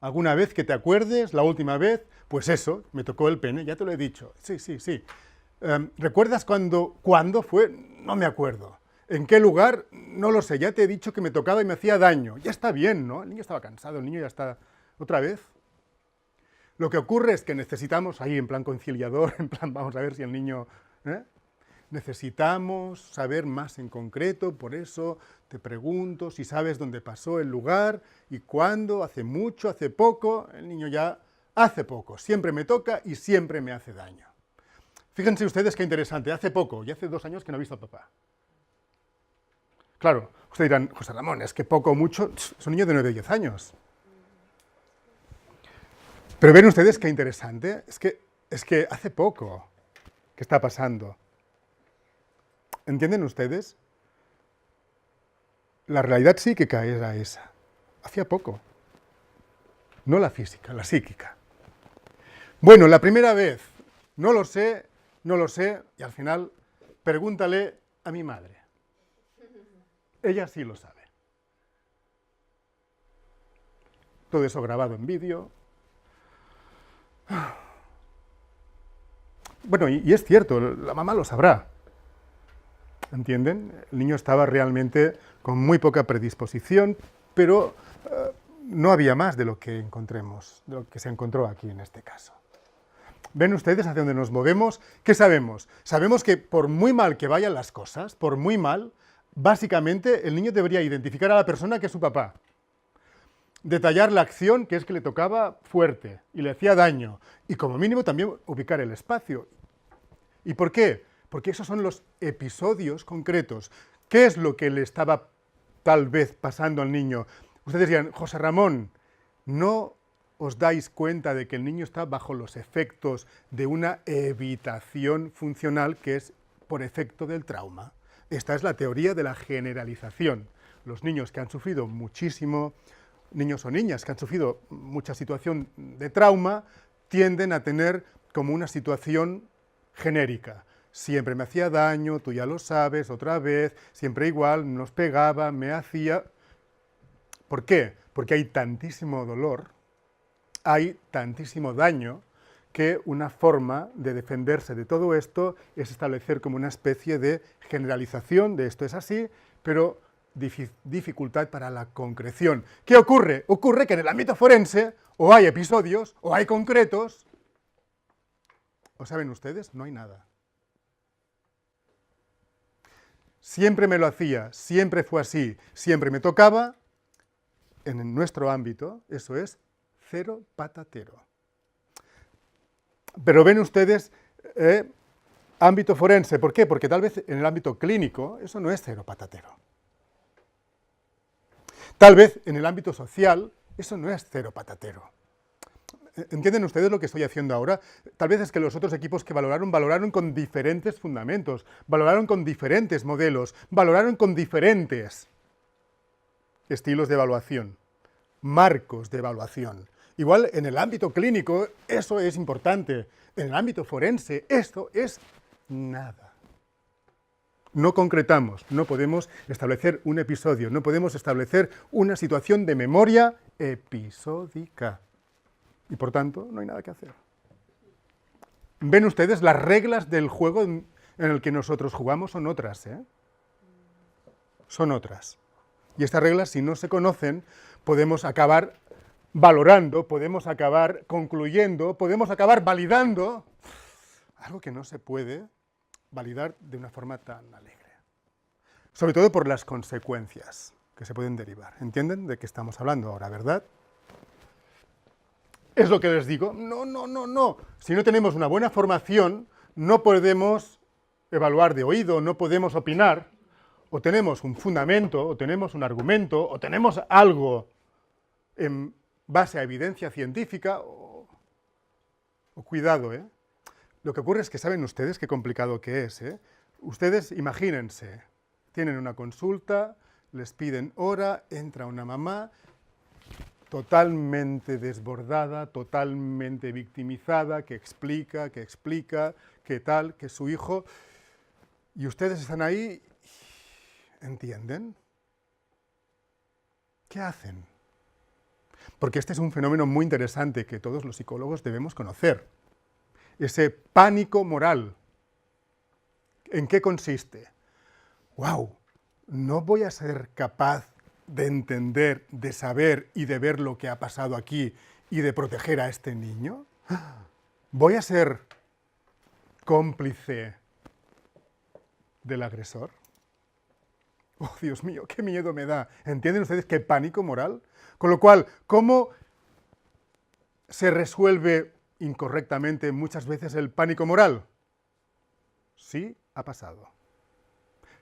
¿Alguna vez que te acuerdes, la última vez? Pues eso, me tocó el pene, ya te lo he dicho. Sí, sí, sí. ¿Recuerdas cuándo fue? No me acuerdo. ¿En qué lugar? No lo sé, ya te he dicho que me tocaba y me hacía daño. Ya está bien, ¿no? El niño estaba cansado, el niño ya está... ¿Otra vez? Lo que ocurre es que necesitamos, ahí en plan conciliador, en plan vamos a ver si el niño... Necesitamos saber más en concreto, por eso te pregunto si sabes dónde pasó el lugar y cuándo, hace mucho, hace poco. El niño ya hace poco, siempre me toca y siempre me hace daño. Fíjense ustedes qué interesante, hace poco, y hace 2 años que no he visto a papá. Claro, ustedes dirán, José Ramón, es que poco o mucho, es un niño de 9 o 10 años. Pero ven ustedes qué interesante, es que hace poco que está pasando. ¿Entienden ustedes? La realidad psíquica era esa. Hacía poco. No la física, la psíquica. Bueno, la primera vez, no lo sé, y al final, pregúntale a mi madre. Ella sí lo sabe. todo eso grabado en vídeo. Bueno, y es cierto, la mamá lo sabrá, ¿entienden? El niño estaba realmente con muy poca predisposición, pero no había más de lo que encontremos, de lo que se encontró aquí en este caso. ¿Ven ustedes hacia dónde nos movemos? ¿Qué sabemos? Sabemos que por muy mal que vayan las cosas, por muy mal, básicamente el niño debería identificar a la persona que es su papá, detallar la acción que es que le tocaba fuerte y le hacía daño, y como mínimo también ubicar el espacio. ¿Y por qué? Porque esos son los episodios concretos. ¿Qué es lo que le estaba tal vez pasando al niño? Ustedes dirán, José Ramón, ¿no os dais cuenta de que el niño está bajo los efectos de una evitación funcional que es por efecto del trauma? Esta es la teoría de la generalización. Los niños que han sufrido muchísimo, niños o niñas que han sufrido mucha situación de trauma, tienden a tener como una situación genérica. Siempre me hacía daño, tú ya lo sabes, otra vez, siempre igual, nos pegaba, me hacía... ¿Por qué? Porque hay tantísimo dolor, hay tantísimo daño, que una forma de defenderse de todo esto es establecer como una especie de generalización de esto es así, pero dificultad para la concreción. ¿Qué ocurre? Ocurre que en el ámbito forense o hay episodios o hay concretos, ¿o saben ustedes? No hay nada. Siempre me lo hacía, siempre fue así, siempre me tocaba. En nuestro ámbito, eso es cero patatero. Pero ven ustedes, ámbito forense, ¿por qué? Porque tal vez en el ámbito clínico eso no es cero patatero. Tal vez en el ámbito social eso no es cero patatero. ¿Entienden ustedes lo que estoy haciendo ahora? Tal vez es que los otros equipos que valoraron con diferentes fundamentos, valoraron con diferentes modelos, valoraron con diferentes estilos de evaluación, marcos de evaluación. Igual en el ámbito clínico eso es importante, en el ámbito forense esto es nada. No concretamos, no podemos establecer un episodio, no podemos establecer una situación de memoria episódica. Y por tanto no hay nada que hacer. ¿Ven ustedes? Las reglas del juego en el que nosotros jugamos son otras, ¿eh? Son otras. Y estas reglas, si no se conocen, podemos acabar valorando, podemos acabar concluyendo, podemos acabar validando algo que no se puede validar de una forma tan alegre. Sobre todo por las consecuencias que se pueden derivar. ¿Entienden de qué estamos hablando ahora, verdad? Es lo que les digo. No. Si no tenemos una buena formación, no podemos evaluar de oído, no podemos opinar. O tenemos un fundamento, o tenemos un argumento, o tenemos algo en base a evidencia científica, o cuidado, ¿eh? Lo que ocurre es que saben ustedes qué complicado que es, ¿eh? Ustedes imagínense, tienen una consulta, les piden hora, entra una mamá totalmente desbordada, totalmente victimizada, que explica, que tal, que su hijo, y ustedes están ahí, ¿entienden? ¿Qué hacen? Porque este es un fenómeno muy interesante que todos los psicólogos debemos conocer. Ese pánico moral. ¿En qué consiste? ¡Wow! ¿No voy a ser capaz de entender, de saber y de ver lo que ha pasado aquí y de proteger a este niño? ¿Voy a ser cómplice del agresor? ¡Oh, Dios mío, qué miedo me da! ¿Entienden ustedes qué pánico moral? Con lo cual, ¿cómo se resuelve incorrectamente muchas veces el pánico moral? Sí, ha pasado.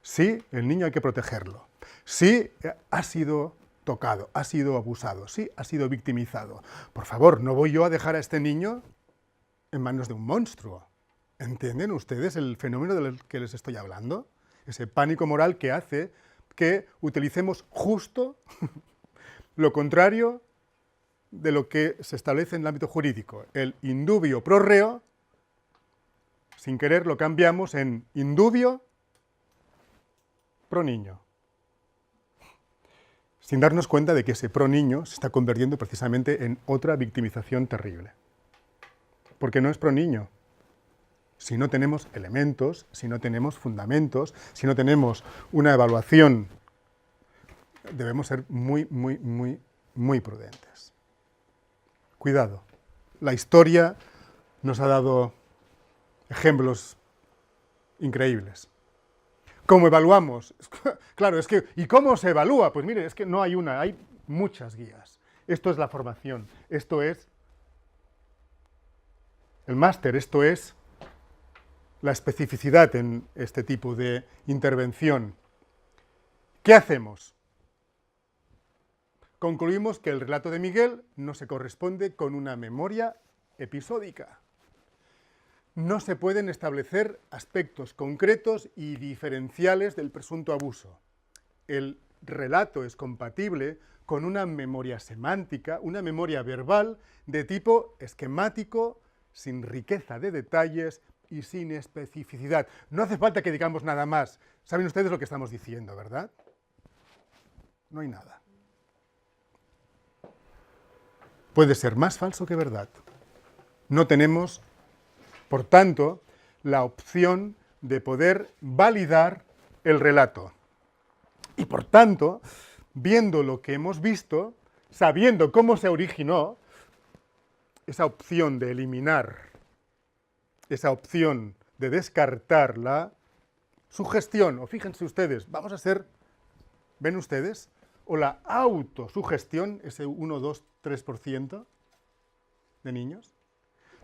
Sí, el niño hay que protegerlo. Sí, ha sido tocado, ha sido abusado, sí, ha sido victimizado. Por favor, no voy yo a dejar a este niño en manos de un monstruo. ¿Entienden ustedes el fenómeno del que les estoy hablando? Ese pánico moral que hace que utilicemos justo lo contrario de lo que se establece en el ámbito jurídico. El indubio pro reo, sin querer lo cambiamos en indubio pro niño. sin darnos cuenta de que ese pro niño se está convirtiendo precisamente en otra victimización terrible. Porque no es pro niño. Si no tenemos elementos, si no tenemos fundamentos, si no tenemos una evaluación, debemos ser muy, muy, muy, muy prudentes. Cuidado. La historia nos ha dado ejemplos increíbles. ¿Cómo evaluamos? Claro, es que, ¿y cómo se evalúa? Pues mire, es que no hay una, hay muchas guías. Esto es la formación, esto es el máster, esto es la especificidad en este tipo de intervención. ¿Qué hacemos? Concluimos que el relato de Miguel no se corresponde con una memoria episódica. No se pueden establecer aspectos concretos y diferenciales del presunto abuso. El relato es compatible con una memoria semántica, una memoria verbal de tipo esquemático, sin riqueza de detalles y sin especificidad. No hace falta que digamos nada más. Saben ustedes lo que estamos diciendo, ¿verdad? No hay nada. Puede ser más falso que verdad. No tenemos, por tanto, la opción de poder validar el relato. Y por tanto, viendo lo que hemos visto, sabiendo cómo se originó, esa opción de eliminar, esa opción de descartar la sugestión, o fíjense ustedes, vamos a ser, ¿ven ustedes? O la autosugestión, ese 1, 2, 3% de niños,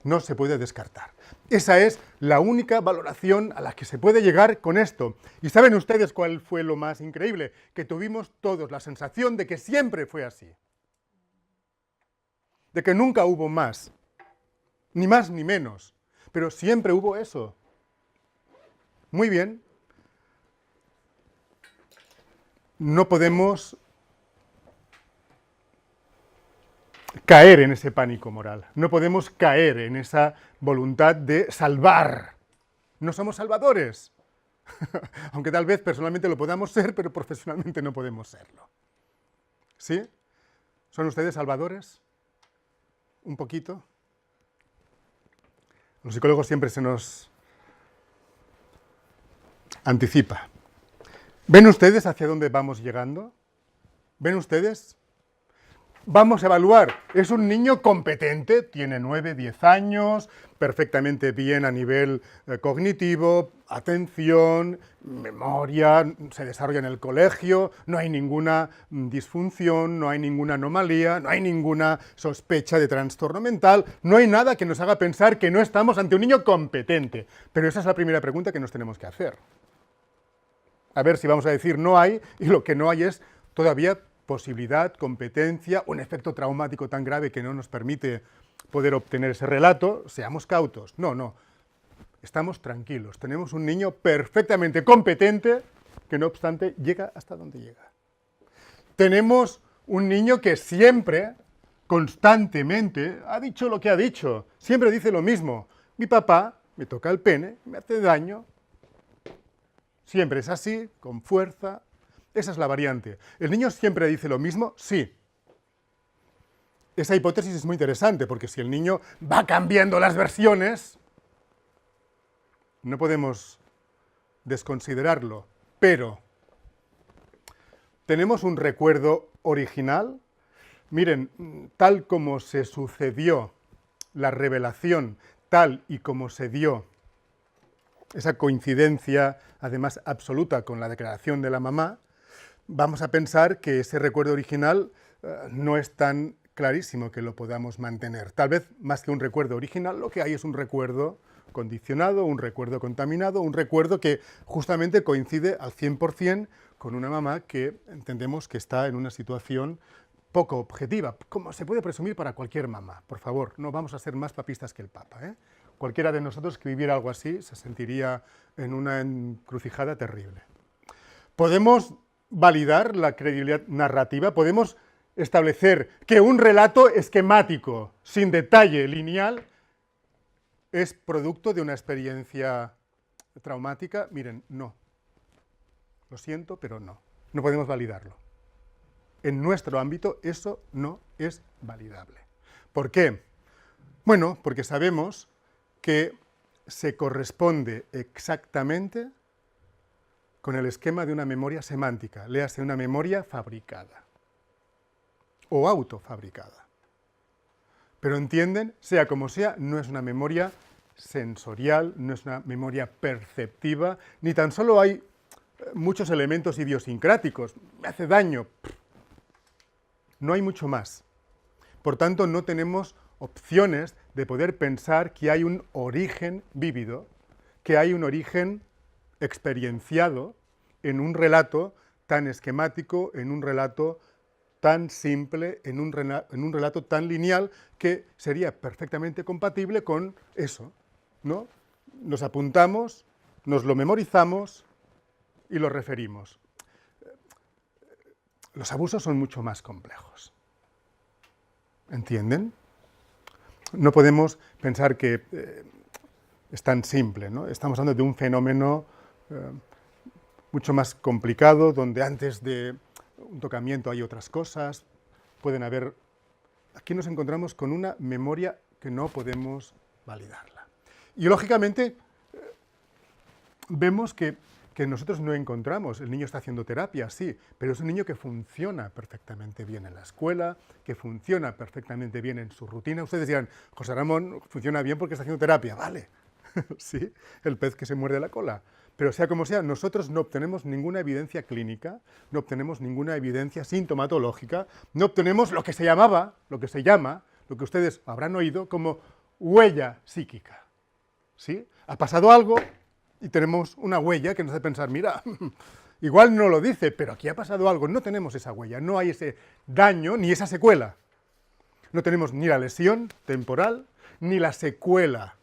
no se puede descartar. Esa es la única valoración a la que se puede llegar con esto. ¿Y saben ustedes cuál fue lo más increíble? Que tuvimos todos la sensación de que siempre fue así. De que nunca hubo más ni menos, pero siempre hubo eso. Muy bien. No podemos caer en ese pánico moral, no podemos caer en esa voluntad de salvar. No somos salvadores, aunque tal vez personalmente lo podamos ser, pero profesionalmente no podemos serlo. ¿Sí? ¿Son ustedes salvadores? ¿Un poquito? Los psicólogos siempre se nos anticipa. ¿Ven ustedes hacia dónde vamos llegando? ¿Ven ustedes? Vamos a evaluar, es un niño competente, tiene 9, 10 años, perfectamente bien a nivel cognitivo, atención, memoria, se desarrolla en el colegio, no hay ninguna disfunción, no hay ninguna anomalía, no hay ninguna sospecha de trastorno mental, no hay nada que nos haga pensar que no estamos ante un niño competente. Pero esa es la primera pregunta que nos tenemos que hacer. A ver si vamos a decir no hay, y lo que no hay es todavía posibilidad, competencia, un efecto traumático tan grave que no nos permite poder obtener ese relato, seamos cautos. No, no, estamos tranquilos. Tenemos un niño perfectamente competente que no obstante llega hasta donde llega. Tenemos un niño que siempre, constantemente, ha dicho lo que ha dicho. Siempre dice lo mismo. Mi papá me toca el pene, me hace daño. Siempre es así, con fuerza. Esa es la variante. ¿El niño siempre dice lo mismo? Sí. Esa hipótesis es muy interesante, porque si el niño va cambiando las versiones, no podemos desconsiderarlo. Pero, ¿tenemos un recuerdo original? Miren, tal como se sucedió la revelación, tal y como se dio esa coincidencia, además absoluta, con la declaración de la mamá, vamos a pensar que ese recuerdo original no es tan clarísimo que lo podamos mantener. Tal vez, más que un recuerdo original, lo que hay es un recuerdo condicionado, un recuerdo contaminado, un recuerdo que justamente coincide al 100% con una mamá que entendemos que está en una situación poco objetiva, como se puede presumir para cualquier mamá. Por favor, no vamos a ser más papistas que el Papa, ¿eh? Cualquiera de nosotros que viviera algo así se sentiría en una encrucijada terrible. Podemos validar la credibilidad narrativa, podemos establecer que un relato esquemático, sin detalle lineal, es producto de una experiencia traumática. Miren, no. Lo siento, pero no. No podemos validarlo. en nuestro ámbito, eso no es validable. ¿Por qué? Bueno, porque sabemos que se corresponde exactamente con el esquema de una memoria semántica, léase una memoria fabricada o autofabricada. Pero entienden, sea como sea, no es una memoria sensorial, no es una memoria perceptiva, ni tan solo hay muchos elementos idiosincráticos, me hace daño. No hay mucho más. Por tanto, no tenemos opciones de poder pensar que hay un origen vívido, que hay un origen experienciado en un relato tan esquemático, en un relato tan simple, en un relato tan lineal, que sería perfectamente compatible con eso, ¿no? Nos apuntamos, nos lo memorizamos y lo referimos. Los abusos son mucho más complejos. ¿Entienden? No podemos pensar que es tan simple, ¿no? Estamos hablando de un fenómeno mucho más complicado, donde antes de un tocamiento hay otras cosas, pueden haber... Aquí nos encontramos con una memoria que no podemos validarla. Y lógicamente vemos que nosotros no encontramos, el niño está haciendo terapia, sí, pero es un niño que funciona perfectamente bien en la escuela, que funciona perfectamente bien en su rutina. Ustedes dirán, José Ramón funciona bien porque está haciendo terapia, vale, sí, el pez que se muerde la cola. Pero sea como sea, nosotros no obtenemos ninguna evidencia clínica, no obtenemos ninguna evidencia sintomatológica, no obtenemos lo que se llama, lo que ustedes habrán oído como huella psíquica, ¿sí? Ha pasado algo y tenemos una huella que nos hace pensar, mira, igual no lo dice, pero aquí ha pasado algo, no tenemos esa huella, no hay ese daño ni esa secuela. No tenemos ni la lesión temporal ni la secuela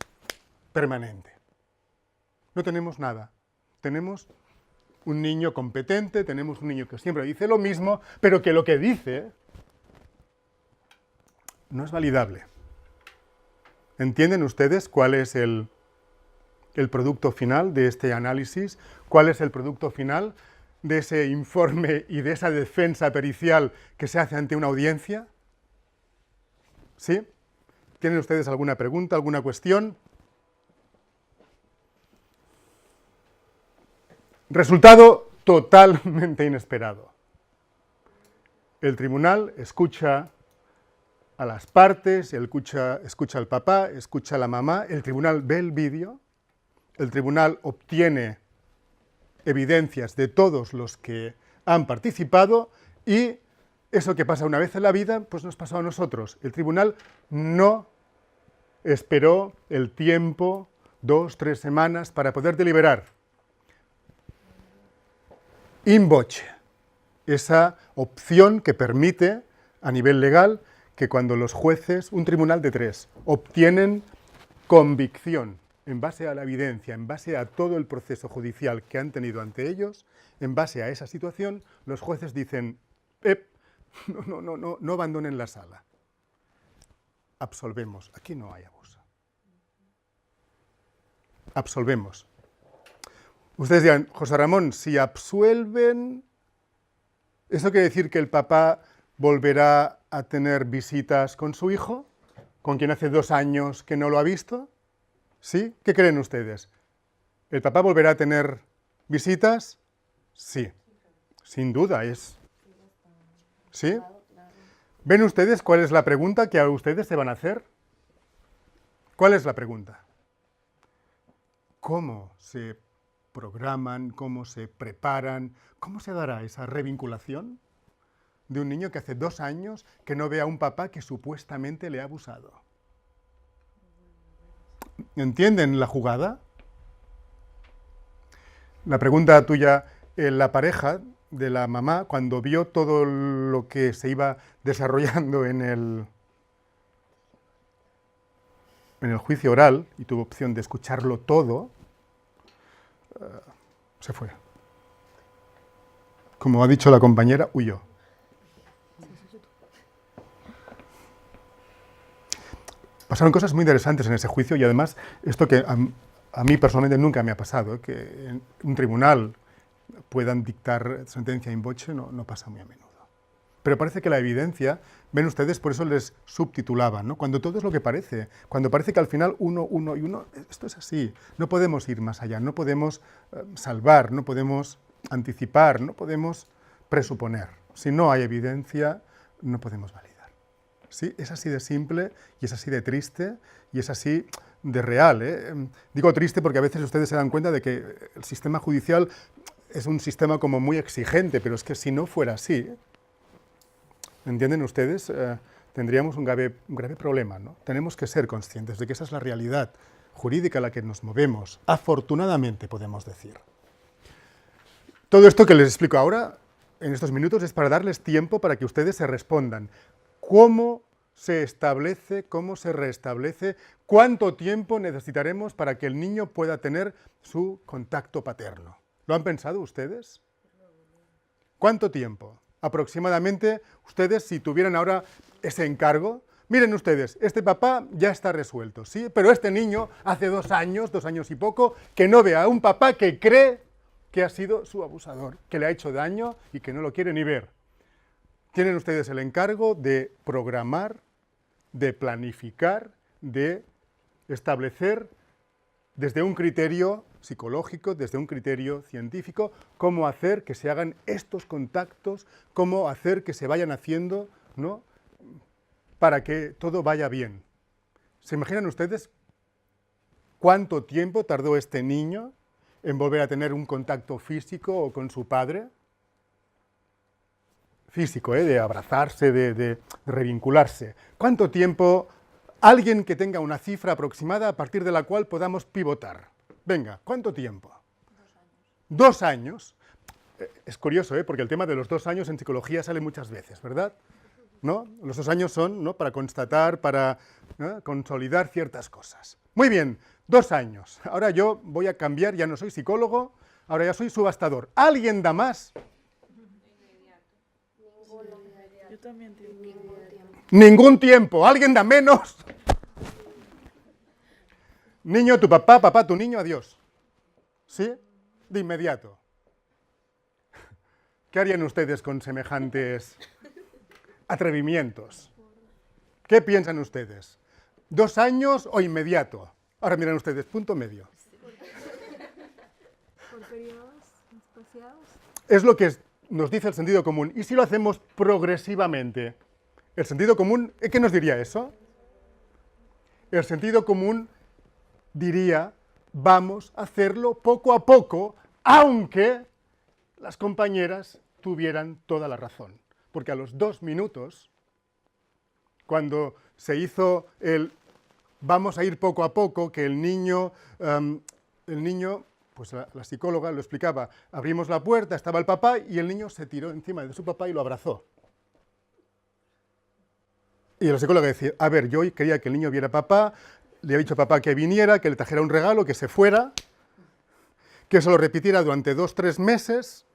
permanente. No tenemos nada. Tenemos un niño competente, tenemos un niño que siempre dice lo mismo, pero que lo que dice no es validable. ¿Entienden ustedes cuál es el producto final de este análisis? ¿Cuál es el producto final de ese informe y de esa defensa pericial que se hace ante una audiencia? ¿Sí? ¿Tienen ustedes alguna pregunta, alguna cuestión? Resultado totalmente inesperado. El tribunal escucha a las partes, escucha al papá, escucha a la mamá, el tribunal ve el vídeo, el tribunal obtiene evidencias de todos los que han participado y eso que pasa una vez en la vida, pues nos pasó a nosotros. El tribunal no esperó el tiempo, 2, 3 semanas, para poder deliberar. In voce, esa opción que permite, a nivel legal, que cuando los jueces, un tribunal de 3, obtienen convicción en base a la evidencia, en base a todo el proceso judicial que han tenido ante ellos, en base a esa situación, los jueces dicen, no abandonen la sala. Absolvemos. Aquí no hay abuso. Absolvemos. Ustedes dirán, José Ramón, si absuelven, ¿eso quiere decir que el papá volverá a tener visitas con su hijo? ¿Con quien hace 2 años que no lo ha visto? ¿Sí? ¿Qué creen ustedes? ¿El papá volverá a tener visitas? Sí, sin duda es. ¿Sí? ¿Ven ustedes cuál es la pregunta que a ustedes se van a hacer? ¿Cuál es la pregunta? ¿Cómo se programan, cómo se preparan, cómo se dará esa revinculación de un niño que hace 2 años que no ve a un papá que supuestamente le ha abusado? ¿Entienden la jugada? La pregunta tuya, la pareja de la mamá, cuando vio todo lo que se iba desarrollando en el juicio oral y tuvo opción de escucharlo todo, se fue. Como ha dicho la compañera, huyó. Pasaron cosas muy interesantes en ese juicio y además esto que a mí personalmente nunca me ha pasado, que en un tribunal puedan dictar sentencia in voce, no pasa muy a menudo. Pero parece que la evidencia, ven ustedes, por eso les subtitulaban, ¿no? Cuando todo es lo que parece, cuando parece que al final uno y uno, esto es así, no podemos ir más allá, no podemos salvar, no podemos anticipar, no podemos presuponer. Si no hay evidencia, no podemos validar. ¿Sí? Es así de simple y es así de triste y es así de real, ¿eh? Digo triste porque a veces ustedes se dan cuenta de que el sistema judicial es un sistema como muy exigente, pero es que si no fuera así, ¿entienden ustedes? Tendríamos un grave problema, ¿no? Tenemos que ser conscientes de que esa es la realidad jurídica a la que nos movemos, afortunadamente podemos decir. Todo esto que les explico ahora, en estos minutos, es para darles tiempo para que ustedes se respondan. ¿Cómo se establece, cómo se restablece, cuánto tiempo necesitaremos para que el niño pueda tener su contacto paterno? ¿Lo han pensado ustedes? ¿Cuánto tiempo? Aproximadamente, ustedes, si tuvieran ahora ese encargo, miren ustedes, este papá ya está resuelto, ¿sí? Pero este niño, hace 2 años y poco, que no ve a un papá que cree que ha sido su abusador, que le ha hecho daño y que no lo quiere ni ver. Tienen ustedes el encargo de programar, de planificar, de establecer desde un criterio psicológico, desde un criterio científico, cómo hacer que se hagan estos contactos, cómo hacer que se vayan haciendo, ¿no?, para que todo vaya bien. ¿Se imaginan ustedes cuánto tiempo tardó este niño en volver a tener un contacto físico o con su padre? Físico, de abrazarse, de revincularse. ¿Cuánto tiempo? Alguien que tenga una cifra aproximada a partir de la cual podamos pivotar. Venga, ¿cuánto tiempo? 2 años. Es curioso, porque el tema de los 2 años en psicología sale muchas veces, ¿verdad? ¿No? Los 2 años son, ¿no?, para constatar, para, ¿no?, consolidar ciertas cosas. Muy bien, 2 años. Ahora yo voy a cambiar, ya no soy psicólogo, ahora ya soy subastador. ¿Alguien da más? Yo también tengo Ningún tiempo. ¿Alguien da menos? Niño, tu papá, papá, tu niño, adiós. ¿Sí? De inmediato. ¿Qué harían ustedes con semejantes atrevimientos? ¿Qué piensan ustedes? ¿2 años o inmediato? Ahora miran ustedes, punto medio. por periodos espaciados. Es lo que nos dice el sentido común. ¿Y si lo hacemos progresivamente? ¿El sentido común, qué nos diría eso? El sentido común diría, vamos a hacerlo poco a poco, aunque las compañeras tuvieran toda la razón. Porque a los 2 minutos, cuando se hizo el vamos a ir poco a poco, que el niño, pues la psicóloga lo explicaba, abrimos la puerta, estaba el papá y el niño se tiró encima de su papá y lo abrazó. Y la psicóloga decía, a ver, yo quería que el niño viera a papá, le había dicho a papá que viniera, que le trajera un regalo, que se fuera, que se lo repitiera durante 2-3 meses,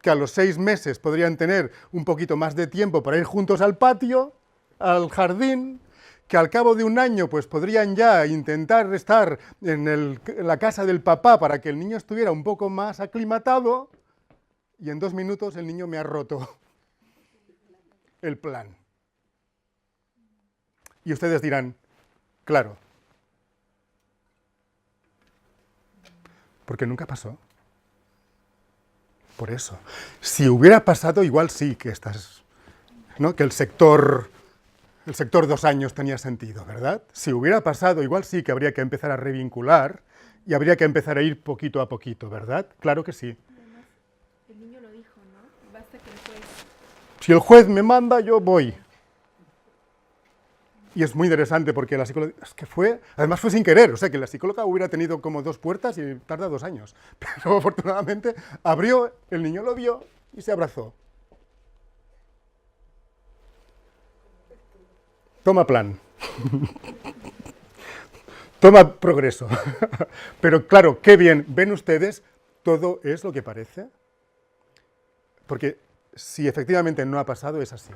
que a los 6 meses podrían tener un poquito más de tiempo para ir juntos al patio, al jardín, que al cabo de 1 año pues podrían ya intentar estar en la casa del papá para que el niño estuviera un poco más aclimatado, y en 2 minutos el niño me ha roto el plan. Y ustedes dirán, claro, porque nunca pasó. Por eso. Si hubiera pasado, igual sí que ¿no?, que el sector 2 años tenía sentido, ¿verdad? Si hubiera pasado, igual sí que habría que empezar a revincular y habría que empezar a ir poquito a poquito, ¿verdad? Claro que sí. Además, el niño lo dijo, ¿no? Basta que el juez... Si el juez me manda, yo voy. Y es muy interesante porque la psicóloga, además fue sin querer, o sea que la psicóloga hubiera tenido como 2 puertas y tarda 2 años. Pero afortunadamente abrió, el niño lo vio y se abrazó. Toma plan. Toma progreso. Pero claro, qué bien, ¿ven ustedes? Todo es lo que parece. Porque si efectivamente no ha pasado, es así.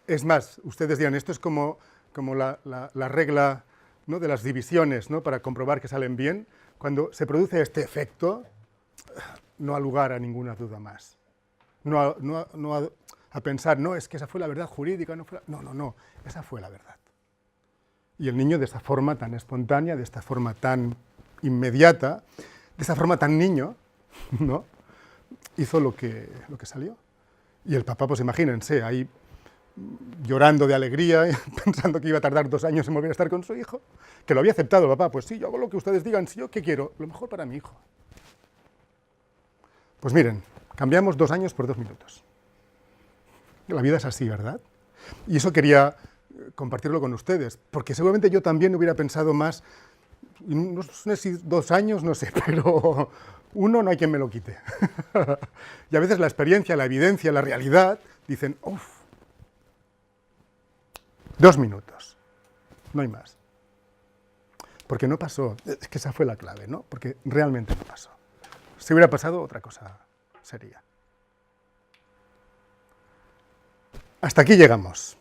Es más, ustedes dirán, esto es como la regla, ¿no?, de las divisiones, ¿no?, para comprobar que salen bien. Cuando se produce este efecto, no ha lugar a ninguna duda más. a pensar, no, es que esa fue la verdad jurídica, no, esa fue la verdad. Y el niño de esta forma tan espontánea, de esta forma tan inmediata, de esta forma tan niño, ¿no?, hizo lo que salió. Y el papá, pues imagínense, ahí llorando de alegría, pensando que iba a tardar 2 años en volver a estar con su hijo, que lo había aceptado el papá, pues sí, yo hago lo que ustedes digan, sí, yo qué quiero, lo mejor para mi hijo. Pues miren, cambiamos 2 años por 2 minutos. La vida es así, ¿verdad? Y eso quería compartirlo con ustedes, porque seguramente yo también hubiera pensado más, no sé si 2 años, no sé, pero 1 no hay quien me lo quite. Y a veces la experiencia, la evidencia, la realidad, dicen, uff, 2 minutos, no hay más. Porque no pasó, es que esa fue la clave, ¿no? Porque realmente no pasó. Si hubiera pasado, otra cosa sería. Hasta aquí llegamos.